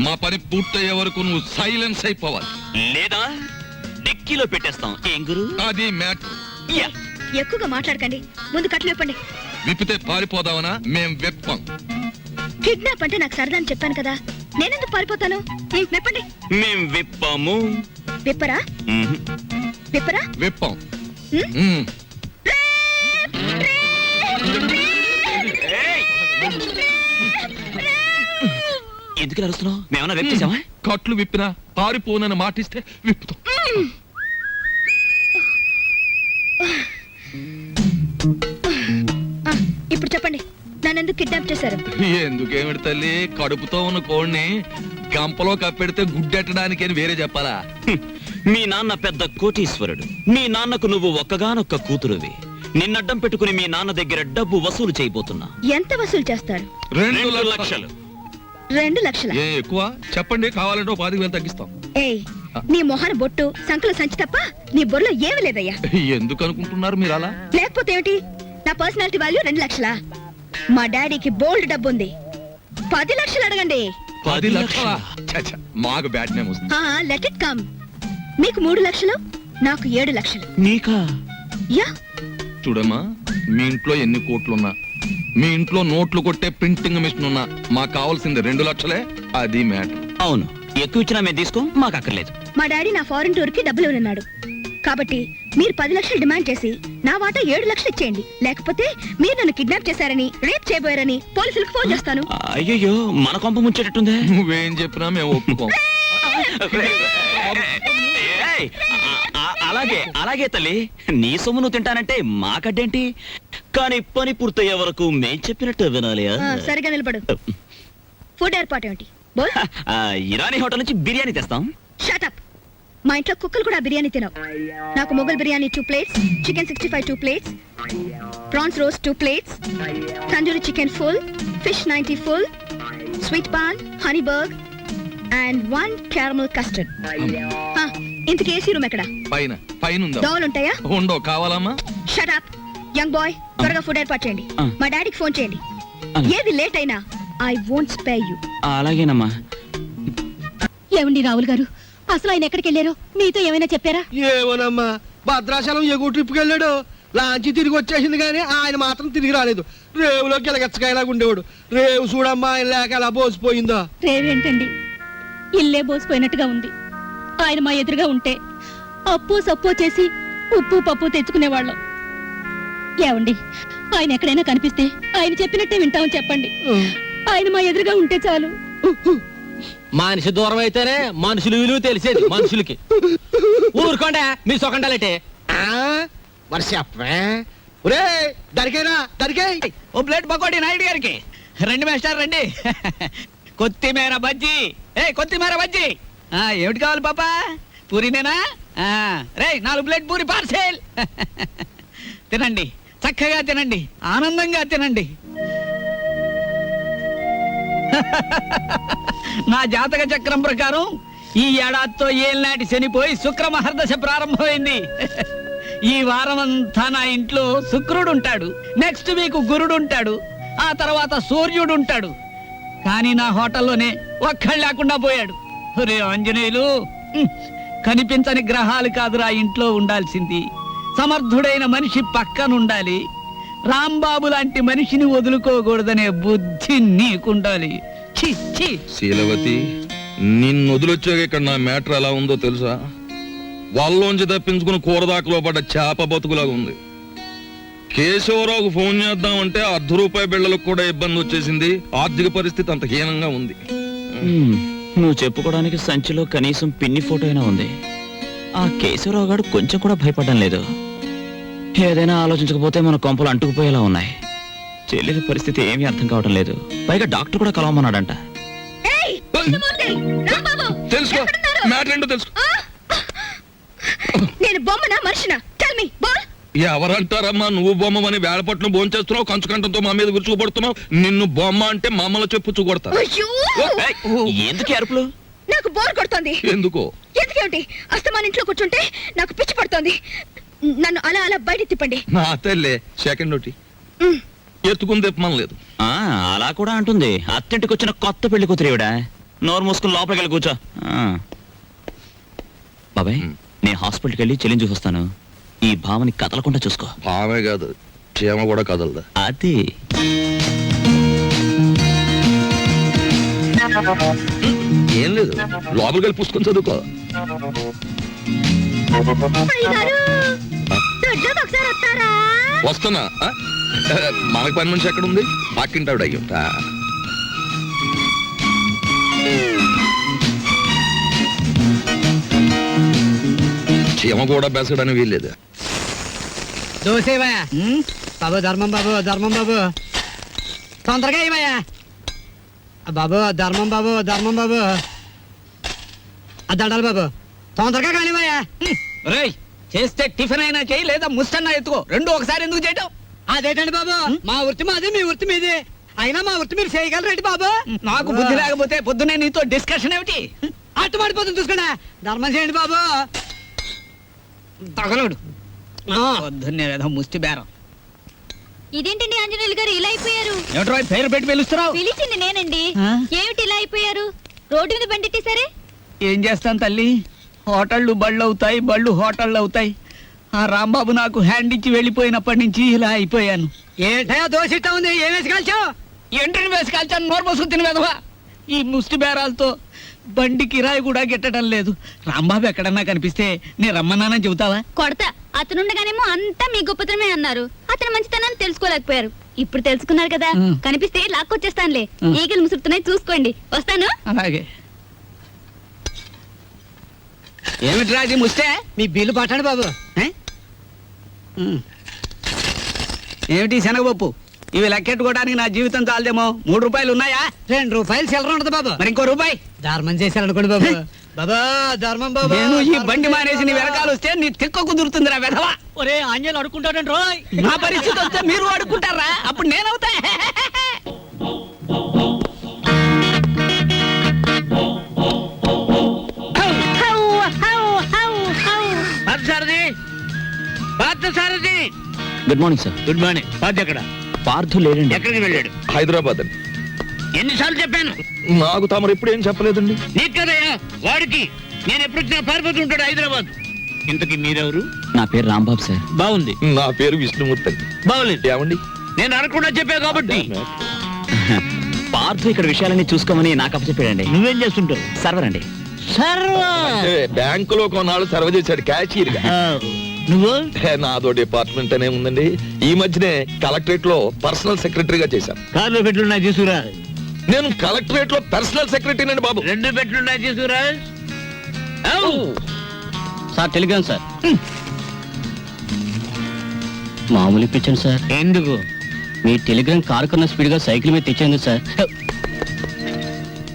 Speaker 7: మా పని పూర్తయ్యే వరకు నువ్వు సైలెన్స్ అయిపోవాలి,
Speaker 4: లేదా డిక్కీలో పెట్టేస్తాం. ఏం గురు?
Speaker 7: అది మ్యాటర్.
Speaker 4: యా,
Speaker 2: ఎక్కువగా మాట్లాడకండి, ముందు కట్లు విప్పండి.
Speaker 7: విప్పితే పారిపోదామనా? మేం వెప్పం.
Speaker 2: కిడ్నాప్ అంటే నాకు సరదా అని చెప్పాను కదా, నేనెందుకు పారిపోతాను? విప్పండి.
Speaker 4: మేం విప్పాము.
Speaker 2: విప్పరా? విప్పరా?
Speaker 7: వెప్పం.
Speaker 4: ఎందుకు అరుస్తున్నావు? మేమన్నా వెప్ చేసామా?
Speaker 7: కట్లు విప్పినా పారిపోనని మాటిస్తే విప్పుతాం.
Speaker 2: ఇప్పుడు చెప్పండి, నన్నెందుకు కిడ్నాప్ చేశారు?
Speaker 7: ఎందుకేమిటి తల్లి, కడుపుతో ఉన్న కోడిని గంపలో కప్పెడితే గుడ్డెట్టడానికి అని వేరే చెప్పాలా?
Speaker 4: మీ నాన్న పెద్ద కోటీశ్వరుడు. మీ నాన్నకు నువ్వు ఒక్కగానొక్క కూతురువి. నిన్నడ్డం పెట్టుకుని మీ నాన్న దగ్గర డబ్బు వసూలు చేయబోతున్నా.
Speaker 2: ఎంత వసూలు చేస్తారు?
Speaker 7: 2 లక్షలు.
Speaker 2: 2 లక్షల?
Speaker 7: ఏ ఎక్కువ చెప్పండి, కావాలంటే 10,000 తగ్గిస్తాం.
Speaker 2: ఏయ్, నీ మొహన బొట్టు, సంకల సంచి తప్ప నీ బొర్రలో ఏమీ లేదయ్యా.
Speaker 7: ఎందుకు అనుకుంటున్నారు మీరు అలా?
Speaker 2: లేకపోతే ఏమిటి? నా పర్సనాలిటీ వాల్యూ 2 లక్షలా? మా డాడీకి బోల్డ్ డబ్బు ఉంది. 10 లక్షలు అడగండి.
Speaker 7: 10 లక్షలా? మాకు బ్యాడ్ నేమ్ వస్తుంది.
Speaker 2: Let it come. మీకు 3 లక్షలు, నాకు 7 లక్షలు.
Speaker 4: నీకా?
Speaker 2: యా.
Speaker 7: చూడమ్మా, మీ ఇంట్లో ఎన్ని కోట్లున్నా, మీ ఇంట్లో నోట్లు కొట్టే ప్రింటింగ్ మిషన్ ఉన్నా, మాకు కావాల్సింది 2 లక్షలే. అది మ్యాటర్.
Speaker 4: అవును, ఎక్కువ ఇచ్చినా మేము తీసుకో, మాకు అక్కర్లేదు.
Speaker 2: మా డాడీ నా ఫారెన్ టూర్ కి డబ్బులు ఇవ్వనున్నాడు. కాబట్టి మీరు 10 లక్షలు డిమాండ్ చేసి నా వాటా 7 లక్షలు ఇచ్చేయండి. లేకపోతే మీరు నన్ను కిడ్నాప్ చేశారని, రేప్ చేయబోయారని పోలీసులకు ఫోన్ చేస్తాను.
Speaker 4: అయ్యయ్యో, మన కొంప ముంచేటట్టుందే.
Speaker 7: నువ్వేం చెప్పినా మేము ఒప్పుకోం.
Speaker 4: ఏయ్, అలాగే అలాగే తల్లి, నీ సొమ్ము నువ్వు తింటానంటే మాకడ్డేంటి? కానీ పని పూర్తయ్యే వరకు మేం చెప్పినట్టు వినాలి.
Speaker 2: సరిగా నిలబడు. ఫుడ్ ఏర్పాటు ఏమిటి? బోల్.
Speaker 4: ఇరానీ హోటల్ నుంచి బిర్యానీ తెస్తాం.
Speaker 2: Shut up. మా ఇంట్లో కుక్కలు కూడా బిర్యానీ తినవు. నాకు Mughal biryani 2 plates, chicken 65 2 plates, prawns roast 2 plates, tandoori chicken full, fish 90 full, sweet paan, honey burg and 1 caramel custard. ఇంతకీ ఏసీ రూమ్ ఎక్కడ?
Speaker 7: పైన పైన ఉందా?
Speaker 2: దోవలు ఉంటాయా?
Speaker 7: ఉండవు. కావాలమ్మా?
Speaker 2: Shut up. యంగ్ బాయ్, త్వరగా ఫుడ్ ఏర్పాటు చేయండి. మా డాడీకి ఫోన్ చేయండి. ఏది లేట్ అయినా ఐ వోంట్ స్పేర్ యు.
Speaker 4: అలాగేనమ్మా.
Speaker 2: ఏమండి రావుల్ గారు, అసలు ఆయన ఎక్కడికి వెళ్ళారో మీతో ఏమైనా చెప్పారా?
Speaker 6: ఏమోనమ్మా, భద్రాచలం ఎగువ ట్రిప్కి వెళ్ళాడు. లాంచి తిరిగి వచ్చేసింది కానీ ఆయన మాత్రం తిరిగి రాలేదు. రేవులో గిలగచ్చకాయలాగా ఉండేవాడు. రేవు చూడమ్మా, ఆయన లేక ఎలా బోసిపోయిందో.
Speaker 2: రేవేంటండి, ఇల్లే బోసిపోయినట్టుగా ఉంది. ఆయన మా ఎదురుగా ఉంటే అప్పు సప్పు చేసి ఉప్పు పప్పు తెచ్చుకునేవాళ్ళం. ఏమండి, ఆయన ఎక్కడైనా కనిపిస్తే ఆయన చెప్పినట్టే వింటామని చెప్పండి. ఆయన మా ఎదురుగా ఉంటే చాలు.
Speaker 6: మనిషి దూరం అయితేనే మనుషులు విలువ తెలిసేది మనుషులకి. ఊరుకోండి మీ సొకండాలంటే. మరి చెప్పే ఒరే, దరికేరా దరికే.
Speaker 3: ఓ ప్లేట్ పకోడీ నాయుడు గారికి. రండి మాస్టర్ రండి. కొత్తిమీర బజ్జీ. కొత్తిమీర బజ్జీ. ఏమిటి కావాలి పాప? పూరినేనా? రే 4 ప్లేట్ పూరి పార్సెల్. తినండి, చక్కగా తినండి, ఆనందంగా తినండి. నా జాతక చక్రం ప్రకారం ఈ ఏడాదితో ఏళ్ళనాటి శనిపోయి శుక్ర మహర్దశ ప్రారంభమైంది. ఈ వారం అంతా నా ఇంట్లో శుక్రుడు ఉంటాడు, నెక్స్ట్ వీక్ గురుడు ఉంటాడు, ఆ తర్వాత సూర్యుడు ఉంటాడు. కానీ నా హోటల్లోనే ఒక్కళ్ళు లేకుండా పోయాడు. రే ఆంజనేయులు, కనిపించని గ్రహాలు కాదురా ఇంట్లో ఉండాల్సింది. సమర్థుడైన మనిషి పక్కనుండాలి. రాంబాబు లాంటి మనిషిని వదులుకోకూడదనే బుద్ధి నీకుండాలి. ఛీ ఛీ.
Speaker 7: శీలవతి, నిన్ను వదిలొచ్చాక ఇక్కడ నా మ్యాటర్ ఎలా ఉందో తెలుసా? వాళ్ళలోంచి తప్పించుకుని కూరదాకలో పడ్డ చేప బతుకులాగా ఉంది. కేశవరావుకు ఫోన్ చేద్దామంటే ₹1 బిళ్ళలకు కూడా ఇబ్బంది వచ్చేసింది. ఆర్థిక పరిస్థితి అంత హీనంగా ఉంది.
Speaker 4: నువ్వు చెప్పుకోవడానికి సంచిలో కనీసం పిన్ని ఫోటో అయినా ఉంది. ఆ కేశవరావు గారు కొంచెం కూడా భయపడడం లేదు. ఏదైనా ఆలోచించకపోతే మన కొంపలు అంటుకుపోయేలా ఉన్నాయి. చెల్లెలి పరిస్థితి ఏమీ అర్థం కావడం లేదు. పైగా డాక్టర్ కూడా కలవమన్నాడంట.
Speaker 7: తెలుసుకో, మ్యాటర్ ఏంటో తెలుసుకో.
Speaker 2: నేను బొమ్మనా మనిషినా? Tell me. బోల్.
Speaker 7: ఎవరంటారమ్మా నువ్వు బొమ్మని? వేళపట్నం భోంచేస్తున్నావు, కంచుకంఠంతో మా మీద గుర్చుకుపడుతున్నావు. నిన్ను బొమ్మ అంటే మమ్మల్ని చెప్పు కొడతా.
Speaker 4: ఎందుకు అరుపులు?
Speaker 2: నాకు బోర్ కొడుతోంది.
Speaker 7: ఎందుకో?
Speaker 2: ఎందుకేమిటి? అస్తమాన్ ఇంట్లో కూర్చుంటే నాకు పిచ్చి పడుతోంది. నన్ను అలా అలా బయట తిప్పండి.
Speaker 7: నా తల్లే సెకండ్ ఒకటి ఎత్తుకుని తిప్పమనలేదు.
Speaker 4: అలా కూడా అంటుంది. అత్తింటికి వచ్చిన కొత్త పెళ్లి కూతురేవిడా. నోరు మూసుకుని లోపలికి వెళ్ళి కూర్చో. బాబాయ్, నేను హాస్పిటల్కి వెళ్ళి చెల్లిని చూపిస్తాను. ఈ భావని కదలకుండా చూసుకో.
Speaker 7: భావే కాదు, క్షేమ కూడా కదలదా.
Speaker 4: అది
Speaker 7: ఏం లేదు, లోపలికి వెళ్ళి పుస్తకం చదువుకో. వస్తున్నా. మనకు పని మనిషి ఎక్కడ ఉంది? పక్కింటావిడ అయ్యుంటా. చీమ కూడా బెసడని వీల్లేదు.
Speaker 6: దోసేవా బాబు, ధర్మం బాబు, ధర్మం బాబు, తొందరగా ఏమయ్యా బాబు, ధర్మం బాబు, ధర్మం బాబు, దండాలి బాబు, తొందరగా కానివయ్యా.
Speaker 3: రేయ్, చేస్తే టిఫిన్ అయినా చేయి, లేదా ముస్తన్నా ఎత్తుకో. రెండు ఒకసారి ఎందుకు చేయటం?
Speaker 6: అదేంటండి బాబు, మా వృత్తి మాది, మీ వృత్తి మీది. అయినా మా వృత్తి మీరు చేయగలరేంటి బాబు?
Speaker 3: నాకు బుద్ధి లేకపోతే పొద్దునే నీతో డిస్కషన్ ఏమిటి?
Speaker 6: అట్టు పడిపోతుంది చూసుకోండి. ధర్మం చేయండి బాబు.
Speaker 3: తగలడు పొద్దున్నే ఏదో ముష్టి బేరం.
Speaker 2: ఇదేంటండి ఆంజనేయులు గారు ఇలా అయిపోయారు?
Speaker 3: ఏమిట్రా పేరు పెట్టి పిలుస్తున్నావు?
Speaker 2: పిలిచింది నేనండి. ఏమిటి ఇలా అయిపోయారు? రోడ్డు మీద బండెట్టేశారే?
Speaker 3: ఏం చేస్తాను తల్లి, హోటళ్ళు బళ్ళు అవుతాయి, బళ్ళు హోటళ్ళు అవుతాయి. ఆ రాంబాబు నాకు హ్యాండ్ ఇచ్చి వెళ్ళిపోయినప్పటి నుంచి ఇలా అయిపోయాను.
Speaker 6: ఏంటయ్యా దోశ ఇట్టా ఉంది, ఏం వేసి కాల్చావు?
Speaker 3: ఎంట్రీని వేసి కాల్చాను, నోరు పోసుకుని తిని వెధవా. ఈ ముష్టి బేరాలతో బండి కిరాయి కూడా గిట్టడం లేదు. రాంబాబు ఎక్కడన్నా కనిపిస్తే నేను రమ్మన్నానని చెబుతావా?
Speaker 2: కొడతా. అతనుండగానేమో అంతా మీ గొప్పతనమే అన్నారు. అతను మంచితనాన్ని తెలుసుకోలేకపోయారు. ఇప్పుడు తెలుసుకున్నారు కదా, కనిపిస్తే లాక్కొచ్చేస్తానులే. ఈగలు ముసురుతున్నాయి, చూసుకోండి. వస్తాను.
Speaker 3: అలాగే. ఏమిట్రా అది ముస్తే?
Speaker 6: మీ బిల్లు పట్టండి బాబు.
Speaker 3: ఏమిటి శనగపప్పు? ఇవి లెక్కెట్టుకోవడానికి నా జీవితం చాలదేమో. 3 రూపాయలు ఉన్నాయా?
Speaker 6: 2 రూపాయలు చిల్లర ఉండదు బాబు.
Speaker 3: మరి ఇంకో రూపాయి
Speaker 6: ధర్మం చేశారనుకోండి బాబు. బాబా ధర్మం బాబు.
Speaker 3: నేను ఈ బండి మానేసి నీ వెనకాల వస్తే నీ తిక్క కుదురుతుందిరా వెధవా.
Speaker 6: ఒరే ఆంజలు అడుకుంటాడండి రోయ్.
Speaker 3: నా పరిస్థితి వస్తే మీరు అడుక్కుంటారా? అప్పుడు నేనవుతా.
Speaker 4: Good morning sir.
Speaker 3: Good morning. Party ఎక్కడ?
Speaker 4: పార్థు లేడండి.
Speaker 3: ఎక్కడికి వెళ్ళాడు?
Speaker 7: హైదరాబాద్ అండి.
Speaker 3: ఎన్నిసార్లు చెప్పాను?
Speaker 7: నాకు తమరు ఎప్పుడు ఏం చెప్పలేదండి.
Speaker 3: నీకు కదయ్యా, వాడికి. నేను ఎప్పుడు వచ్చినా పారిపోతూ ఉంటాడు హైదరాబాద్. ఇంతకీ మీరెవరు?
Speaker 4: నా పేరు రాంబాబు సార్.
Speaker 3: బాగుంది.
Speaker 7: నా పేరు విష్ణుమూర్తి అండి.
Speaker 3: బాగులేదు.
Speaker 7: ఏమండి?
Speaker 3: నేను అనకుండా చెప్పా కాబట్టి.
Speaker 4: పార్థు ఇక్కడ విషయాలన్నీ చూసుకోమని నాకు అప్పచెప్పాడండి.
Speaker 3: నువ్వేం చేస్తుంటావు?
Speaker 4: సర్వర్ అండి.
Speaker 7: అంటే బ్యాంకులో కొన్నాళ్ళు సర్వ్ చేశాడు క్యాషియర్ గా.
Speaker 3: నువ్వు?
Speaker 7: నాదో డిపార్ట్మెంట్ అనే ఉందండి. ఈ మధ్యనే కలెక్టరేట్ లో పర్సనల్ సెక్రటరీగా చేశాను.
Speaker 3: కార్లో పెట్లున్నాయి తీసుకురా.
Speaker 7: నేను కలెక్టరేట్ లో పర్సనల్ సెక్రటరీ అండి బాబు.
Speaker 3: 2 పెట్లున్నాయి తీసుకురా. Sir Telegram sir. మామూలు ఇప్పించండి సార్. ఎందుకు? మీ టెలిగ్రామ్ కారు కన్నా స్పీడ్ గా సైకిల్ మీద తెచ్చేందుకు సార్.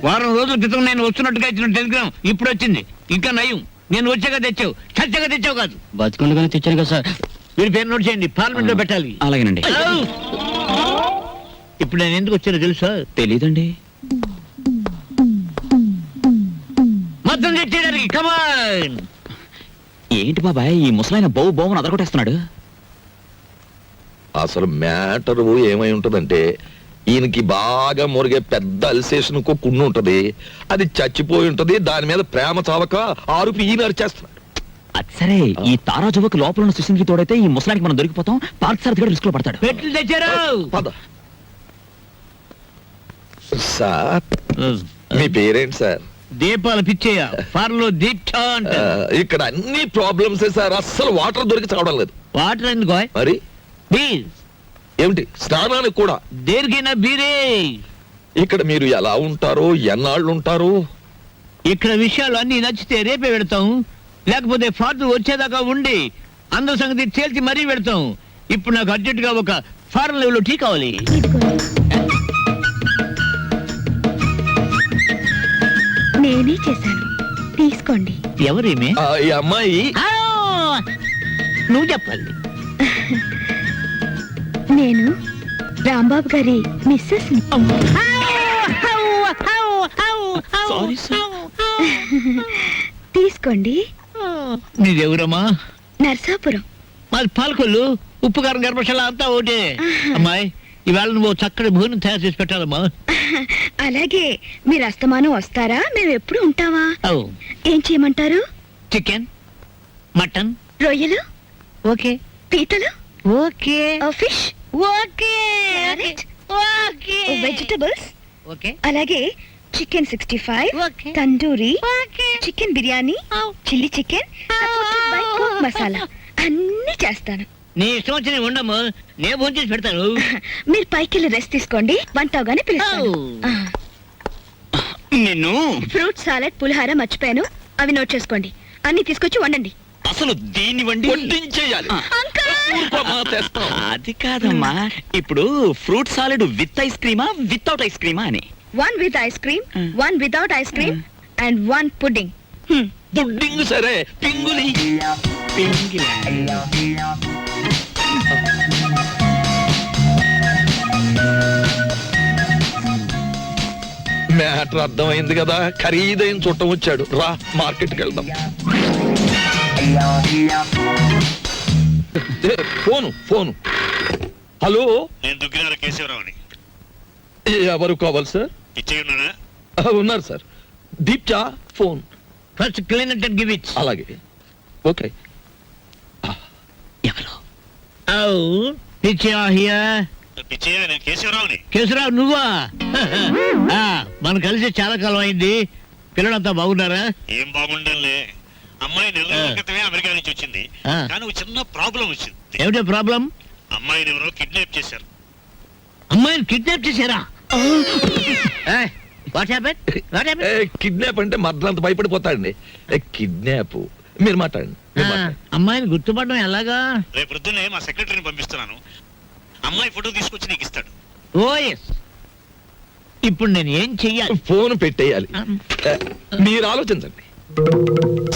Speaker 3: వారం రోజుల క్రితం నేను వస్తున్నట్టుగా ఇచ్చిన టెలిగ్రామ్ ఇప్పుడు వచ్చింది. ఇంకా నయం, నేను వచ్చాక తెచ్చావు, చచ్చాక తెచ్చావు కాదు. బతుకుండగానే తెచ్చాను కదా సార్. మీరు పేరు నోట్ చేయండి, పార్లమెంట్ లో పెట్టాలి.
Speaker 4: అలాగేనండి.
Speaker 3: ఇప్పుడు నేను ఎందుకు వచ్చానో తెలుసా?
Speaker 4: తెలీదండి.
Speaker 3: మొత్తం తెచ్చేయడానికి. కమాన్.
Speaker 4: ఏంటి బాబాయ్ ఈ ముసలాయన బోమను అదరగొట్టేస్తున్నాడు?
Speaker 7: అసలు మ్యాటర్ ఏమై ఉంటదంటే, ఈయనకి బాగా మురిగే పెద్ద అల్సేషన్ కుండు ఉంటది. అది చచ్చిపోయి ఉంటది. దాని మీద ప్రేమ చావక ఆరుపి ఈయన అరిచేస్తున్నాడు.
Speaker 4: అది సరే, ఈ తారాజువకు లోపల ఉన్న సుశీల్కి తోడైతే ఈ ముసలానికి మనం దొరికిపోతాం. పార్క్ సార్ దగ్గర రిస్క్ లో పడతాడు.
Speaker 3: పెట్లు తెచ్చారు.
Speaker 7: పద. సార్ మీ పేరేంటి సార్?
Speaker 3: దీపాలు పిచ్చేయ. ఫార్లో దీక్ష అంట.
Speaker 7: ఇక్కడ అన్ని ప్రాబ్లమ్స్ సార్. అస్సలు వాటర్ దొరికి చావడం లేదు.
Speaker 3: వాటర్ ఎందుకో?
Speaker 7: మరి
Speaker 3: బీర్.
Speaker 7: ఏమిటి స్నానానికి కూడా?
Speaker 3: దేనికైనా బీరే.
Speaker 7: ఇక్కడ మీరు ఎలా ఉంటారు, ఎన్నాళ్ళు ఉంటారు?
Speaker 3: ఇక్కడ విషయాలు అన్ని నచ్చితే రేపే పెడతాం, లేకపోతే ఫాదర్ వచ్చేదాకా ఉండి అందరి సంగతి తేల్చి మరీ పెడతాం. ఇప్పుడు నాకు అర్జెంట్ గా ఒక ఫారెన్ లెవెల్ టీ కావాలి.
Speaker 2: నేనే చేశాను, తీసుకోండి.
Speaker 3: ఎవరేమే?
Speaker 7: ఈ అమ్మాయి
Speaker 3: నువ్వు చెప్పాలి.
Speaker 2: నేను రాంబాబు గారి మిస్సెస్.
Speaker 4: Sorry sir.
Speaker 2: తీసుకోండి.
Speaker 3: నీదెవరమ్మా?
Speaker 2: నర్సాపురం.
Speaker 3: మాది పాలకొల్లు. ఉప్పు కారం గర్భశాల అంతా ఒకటే. అమ్మాయి ఇవాళ నువ్వు చక్కటి భోజనం తయారు చేసి పెట్టాలమ్మా.
Speaker 2: అలాగే. మీరు అస్తమానం వస్తారా? మేము ఎప్పుడు ఉంటావా?
Speaker 3: అవు.
Speaker 2: ఏం చేయమంటారు?
Speaker 3: చికెన్, మటన్,
Speaker 2: రొయ్యలు,
Speaker 3: ఓకే.
Speaker 2: పీతలు,
Speaker 3: okay.
Speaker 2: Fish,
Speaker 3: okay. Okay.
Speaker 2: Vegetables,
Speaker 3: okay.
Speaker 2: అలాగే chicken 65,
Speaker 3: okay.
Speaker 2: Tandoori,
Speaker 3: okay.
Speaker 2: Chicken biryani, chilli chicken, supported by cook masala అన్ని చేస్తాను.
Speaker 3: నీ ఇష్టం వచ్చి ఉండము, నేను ఫోన్ చేసి పెడతాను.
Speaker 2: మీరు పైకి వెళ్ళి రెస్ట్ తీసుకోండి, వంట అవగానే పిలుస్తాను.
Speaker 4: నిన్ను
Speaker 2: ఫ్రూట్ సాలెడ్, పులిహార మర్చిపోయాను, అవి నోట్ చేసుకోండి. అన్ని తీసుకొచ్చి వండండి.
Speaker 4: అసలు దీన్ని వండి
Speaker 7: వడ్డించేయాలి. తెస్తాం.
Speaker 4: అది కాదమ్మా, ఇప్పుడు ఫ్రూట్ సాలెడ్ విత్ ఐస్ క్రీమా వితౌట్ ఐస్ క్రీమా అని.
Speaker 2: 1 with ice cream, 1 without ice cream, and 1 pudding.
Speaker 7: Pudding సరే, పింగులి. మ్యాటర్ అర్థమైంది కదా. ఖరీదైన చుట్టం వచ్చాడు. రా మార్కెట్కి వెళ్దాం. ఫోను. హలో,
Speaker 11: నేను దుగ్గినార కేశవరావుని.
Speaker 7: ఎవరు కావాలి సార్?
Speaker 11: ఇచ్చేయున్నారా?
Speaker 7: ఉన్నారు సార్. దీప్చా phone.
Speaker 6: First clean it and give it.
Speaker 7: అలాగే ఓకే.
Speaker 4: ఎవరు?
Speaker 11: పిచ్చయ్య నేను కేశవరావుని.
Speaker 6: కేశవరావు నువ్వా? మనం కలిసి చాలా కాలం అయింది. పిల్లలంతా బాగున్నారా?
Speaker 11: ఏం బాగుండంలే. అమ్మాయి నెల రోజుల క్రితమే అమెరికా నుంచి వచ్చింది. కానీ ఒక చిన్న ప్రాబ్లం వచ్చింది.
Speaker 6: ఏమిటో ప్రాబ్లం?
Speaker 11: అమ్మాయిని ఎవరో కిడ్నాప్ చేశారు.
Speaker 6: అమ్మాయిని కిడ్నాప్ చేశారా? What happen? What happen?
Speaker 7: Kidnap అంటే మర్డర్ అంత భయపడిపోతాడండి. కిడ్నాప్ మీరు మాట్లాడండి.
Speaker 6: అమ్మాయిని గుర్తుపడడం ఎలాగా?
Speaker 11: రేపు పొద్దున్నే మా సెక్రటరీని పంపిస్తున్నాను. అమ్మాయి ఫోటో తీసుకొచ్చి నీకు ఇస్తాడు.
Speaker 6: ఓఎస్. ఇప్పుడు నేను ఏం చెయ్యాలి?
Speaker 7: ఫోన్ పెట్టేయాలి. మీరు ఆలోచించండి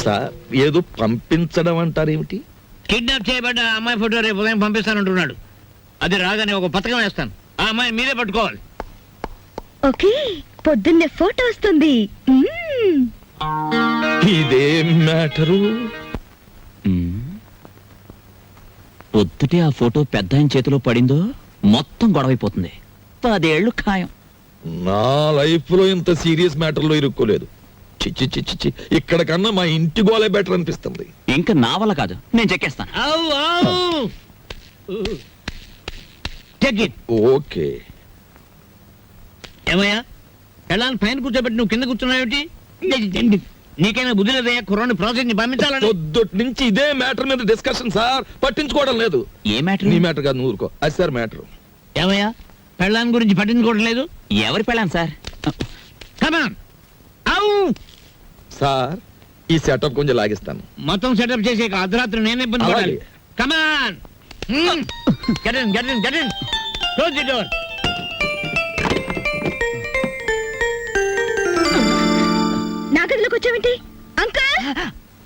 Speaker 7: సార్. ఏదో పంపించడం అంటారేమిటి?
Speaker 6: కిడ్నాప్ చేయబడ్డ అమ్మాయి ఫోటో రేపు ఉదయం పంపిస్తానంటున్నాడు. అది రాగానే ఒక పథకం వేస్తాను. ఆ అమ్మాయి మీరే పట్టుకోవాలి.
Speaker 2: ఓకే, పొద్దున్నే ఫోటో వస్తుంది.
Speaker 7: ఇదేం మ్యాటరు?
Speaker 4: పొద్దుటే ఆ ఫోటో పెద్ద ఆయన చేతిలో పడిందో మొత్తం గొడవైపోతుంది. 10 ఏళ్ళు ఖాయం.
Speaker 7: నా లైఫ్ లో ఇంత సీరియస్ మ్యాటర్ లో ఇరుక్కోలేదు. చిచ్చి చిచ్చి చి ఇక్కడ కన్నా మా ఇంటి గోలే బెటర్ అనిపిస్తుంది.
Speaker 4: ఇంకా నా వల్ల కాదు, నేను చెక్కేస్తాను.
Speaker 7: ఓకే.
Speaker 6: ఏమయ్యా, ఎలా పైన కూర్చోబెట్టి నువ్వు కింద కూర్చున్నావేంటి? నీకైనా బుద్ధి లేదయ్యా? కుర్రాన్ని ప్రాసెస్ ని పంపించాలని.
Speaker 7: పొద్దుటి నుంచి ఇదే మ్యాటర్ మీద డిస్కషన్ సార్. పట్టించుకోవడం లేదు.
Speaker 4: ఏ మ్యాటర్?
Speaker 7: నీ మ్యాటర్ కాదు, నువ్వు ఊరుకో. అది సార్ మ్యాటర్.
Speaker 6: ఏమయ్యా, పెళ్ళాన్ని గురించి పట్టించుకోవడం లేదు?
Speaker 4: ఎవరి పెళ్ళాను సార్?
Speaker 6: కమాన్.
Speaker 7: సార్ ఈ సెటప్ కొంచెం లాగిస్తాను.
Speaker 6: మొత్తం సెటప్ చేసే అర్ధరాత్రి నేనే ఇబ్బంది పడాలి.
Speaker 7: అలాగే.
Speaker 6: Come on. Get in, get in, get in. Close the door.
Speaker 2: నా గదిలోకి వచ్చావేంటి అంకుల్?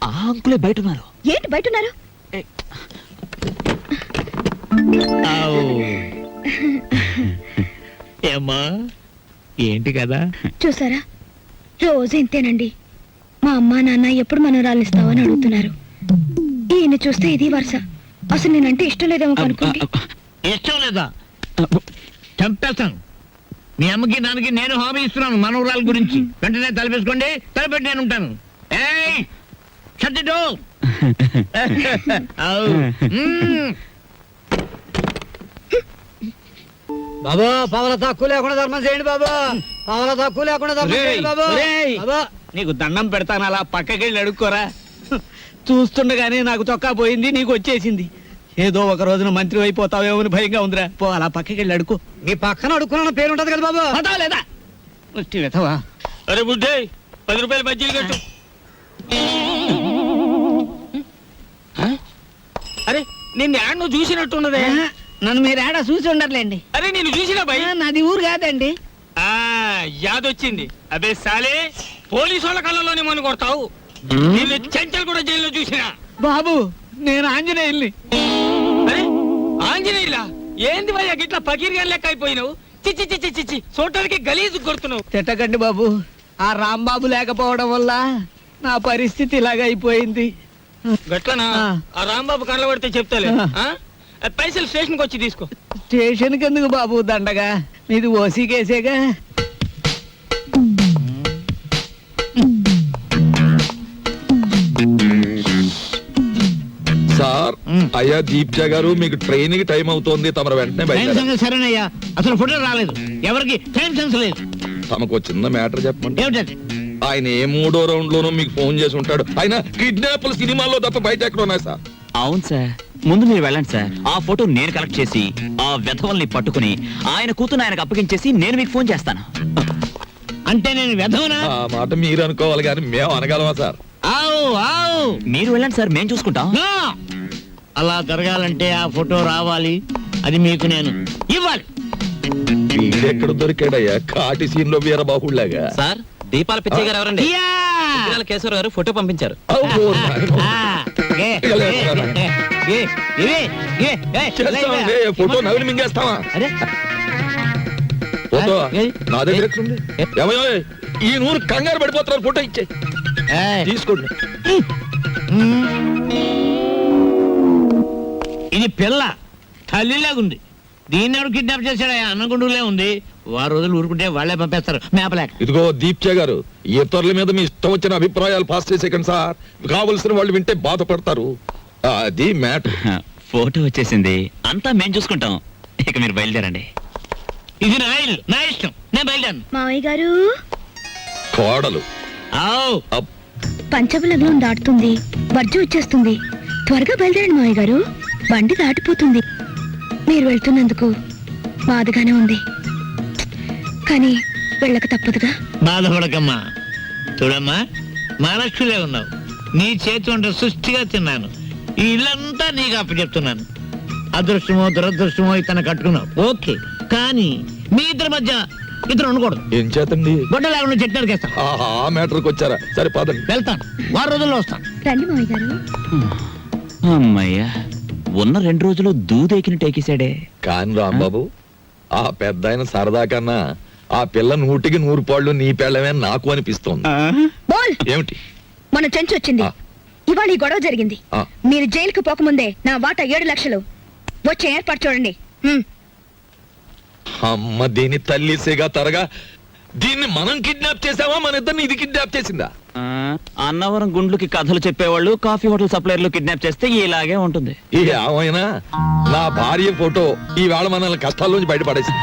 Speaker 4: ఆ అంకులే బయట ఉన్నారు.
Speaker 2: ఏంటి బయట ఉన్నారు?
Speaker 6: ఏమ్మా, ఏంటి కదా?
Speaker 2: చూసారా, రోజు ఇంతేనండి. మా అమ్మా నాన్న ఎప్పుడు మనవరాలు ఇస్తావని అడుగుతున్నారు. ఈయన చూస్తే ఇది వరుస. అసలు నేనంటే ఇష్టం లేదేమో అనుకోండి.
Speaker 6: ఇష్టం లేదా? చంపేస్తాను. మీ అమ్మకి నాన్నకి నేను హామీ ఇస్తున్నాను మనవరాల గురించి. వెంటనే తలపేసుకోండి. తలపెట్టి నేను ఉంటాను. ఏయ్, shut the door.
Speaker 10: బాబా, పావల తక్కువ లేకుండా ధర్మం చేయండి బాబా. పావల తక్కువ లేకుండా ధర్మం చేయండి బాబా. బాబా,
Speaker 3: నీకు దండం పెడతాను, అలా పక్కకెళ్ళి అడుక్కోరా. చూస్తుండగానే నాకు చొక్కా పోయింది, నీకు వచ్చేసింది. ఏదో ఒక రోజున మంత్రి అయిపోతావేమో అని భయంగా ఉందిరా. పో, అలా పక్కకెళ్ళి అడుకో.
Speaker 10: మీ పక్కన అడుక్కున్న పేరు ఉంటది కదా బాబా.
Speaker 3: పదా లేదా? ముష్టి వెతవా.
Speaker 6: అరే బుడ్డే, 10 రూపాయలు బజ్జీలు కట్టు.
Speaker 3: అరే, నిన్ను యాడ్ నువ్వు చూసినట్టున్నదే.
Speaker 9: నన్ను మీరు ఏడా చూసి ఉండర్లేండి.
Speaker 3: అరే, నేను చూసినా భయ్.
Speaker 9: నాది ఊరు కాదండి.
Speaker 6: యాదొచ్చింది. అబే సాలే, పోలీసు వాళ్ళ కళ్ళలోనే మనం కొడతావు. నిన్ను చెంచల్ కూడా జైల్లో చూసినా.
Speaker 3: బాబు, నేను ఆంజనేయుల్ని. అరే, ఆంజనేయులా? ఏంది భయ్యా గిట్లా పకీర్గా లెక్క అయిపోయినావు? చిచ్చి చిచ్చి చిచ్చి, చూడటానికి గలీజు కొడుతున్నావు. తిట్టకండి బాబు, ఆ రాంబాబు లేకపోవడం వల్ల నా పరిస్థితి ఇలాగ అయిపోయింది.
Speaker 6: గట్లనా? ఆ రాంబాబు కళ్ళ పడితే చెప్తాలే. పైసలు స్టేషన్కి వచ్చి తీసుకో.
Speaker 3: స్టేషన్కి ఎందుకు బాబు దండగా? నీది ఓసీ కేసేగా.
Speaker 7: సార్, అయ్యా దీప్జా గారు, మీకు ట్రైన్ కి టైం అవుతోంది. తమరు వెంటనే బయట.
Speaker 6: సరేనయ్యా, అసలు ఫోటో రాలేదు. ఎవరికి టైం సెన్స్ లేదు.
Speaker 7: తమకు చిన్న మ్యాటర్ చెప్పండి.
Speaker 6: ఏమిటది?
Speaker 7: ఆయన ఏ 3వ రౌండ్ లోనూ మీకు ఫోన్ చేసి ఉంటాడు. ఆయన కిడ్నాప్లు సినిమాల్లో తప్ప బయట ఎక్కడ ఉన్నాయి సార్?
Speaker 4: అవును సార్, ముందు మీరు వెళ్ళండి సార్. ఆ ఫోటో నేను కలెక్ట్ చేసి ఆ వెధవల్ని పట్టుకుని ఆయన కూతురు ఆయనకు అప్పగించేసి నేను మీకు ఫోన్ చేస్తాను.
Speaker 6: అంటే నేను వెధవనా?
Speaker 7: ఆ మాట మీరు అనుకోవాలి కానీ మేము అనగలమా సార్?
Speaker 4: మీరు వెళ్ళండి సార్, మేము చూసుకుంటాం.
Speaker 6: అలా జరగాలంటే ఆ ఫోటో రావాలి. అది మీకు నేను ఇవ్వాలి.
Speaker 7: వీడెక్కడ దొరికాడయ్యా కాటి సీన్ లో వీరబాహుళ్లాగా?
Speaker 4: సార్, దీపాల పిచ్చయ్య గారు ఎవరండి? కేశవరావు గారు ఫోటో పంపించారు.
Speaker 7: ఫోటో నవ్వులు మింగేస్తావా? ఫోటో నా దగ్గర ఎక్కడుంది? ఏమయ్యో, ఈ నూరు కంగారు పడిపోతున్నారు. ఫోటో ఇచ్చే తీసుకోండి.
Speaker 6: ఇది పిల్ల తల్లిలాగుంది.
Speaker 3: దీన్ని ఎవరు కిడ్నాప్ చేశాడు? అన్నగుండులే ఉంది. వారు రోజులు ఊరుకుంటే వాళ్ళే పంపేస్తారు మేపలేక.
Speaker 7: ఇదిగో దీప్చే గారు, ఇతరుల మీద మీ ఇష్టం వచ్చిన అభిప్రాయాలు పాస్ చేసేకండి సార్. కావలసిన వాళ్ళు వింటే బాధపడతారు. అది మ్యాటర్.
Speaker 4: ఫోటో వచ్చేసింది, అంతా మేం చూసుకుంటాం. ఇక మీరు బయలుదేరండి.
Speaker 3: ఇది నా ఇల్లు, నా ఇష్టం, నేను బయలుదేరను.
Speaker 2: మావయ్య గారు
Speaker 7: కోడలు
Speaker 3: ఆవ్.
Speaker 2: పంచబలగ్నం దాటుతుంది, వర్జం వచ్చేస్తుంది. త్వరగా బయలుదేరండి మావయ్య గారు, బండి దాటిపోతుంది. మీరు వెళ్తున్నందుకు బాధగానే ఉంది, కానీ వెళ్ళక తప్పదుగా.
Speaker 3: బాధపడకమ్మా. చూడమ్మా, మహాలక్ష్మిలే ఉన్నావు. నీ చేతి వంట సృష్టిగా తిన్నాను. ఈ ఇల్లంతా నీకు అప్పచెప్తున్నాను. అదృష్టమో దురదృష్టమో ఇతను కట్టుకున్నావు, ఓకే. కానీ మీ ఇద్దరి మధ్య ఇతను ఉండకూడదు.
Speaker 7: ఏం చేతండి?
Speaker 3: గొడ్డ లేకుండా చెట్టు నరికేస్తాను.
Speaker 7: ఆ మ్యాటర్కి వచ్చారా? సరే పదండి.
Speaker 3: వెళ్తాను, వారం రోజుల్లో వస్తాను.
Speaker 2: రండి మావయ్య గారు.
Speaker 4: అమ్మయ్యా, ఉన్న 2 రోజులు దూదెకిని టేకేశాడే.
Speaker 7: కాని రాంబాబు, ఆ పెద్ద ఆయన సరదా కన్నా ఆ పిల్ల 100కి 100 పాళ్ళు నీ పెళ్ళమే నాకు అనిపిస్తోంది.
Speaker 2: బోల్,
Speaker 7: ఏమిటి?
Speaker 2: మన చెంచు వచ్చింది.
Speaker 7: ఆ.
Speaker 2: ఇవాళ ఈ గొడవ జరిగింది.
Speaker 7: ఆ.
Speaker 2: మీరు జైలుకు పోకముందే నా వాటా 7 లక్షలు వచ్చే ఏర్పాటు చూడండి.
Speaker 7: అమ్మ దీని తల్లిసేగా తరగా. దీన్ని మనం కిడ్నాప్ చేసావా, మన ఇద్దరిని ఇది కిడ్నాప్ చేసిందా?
Speaker 4: అన్నవరం గుండ్లకి కథలు చెప్పేవాళ్ళు కాఫీ హోటల్ సప్లైర్లు కిడ్నాప్ చేస్తే ఇలాగే ఉంటుంది.
Speaker 7: ఏమైనా నా భార్య ఫోటో ఈవేళ మనల్ని కష్టాల్లోంచి బయటపడేసింది.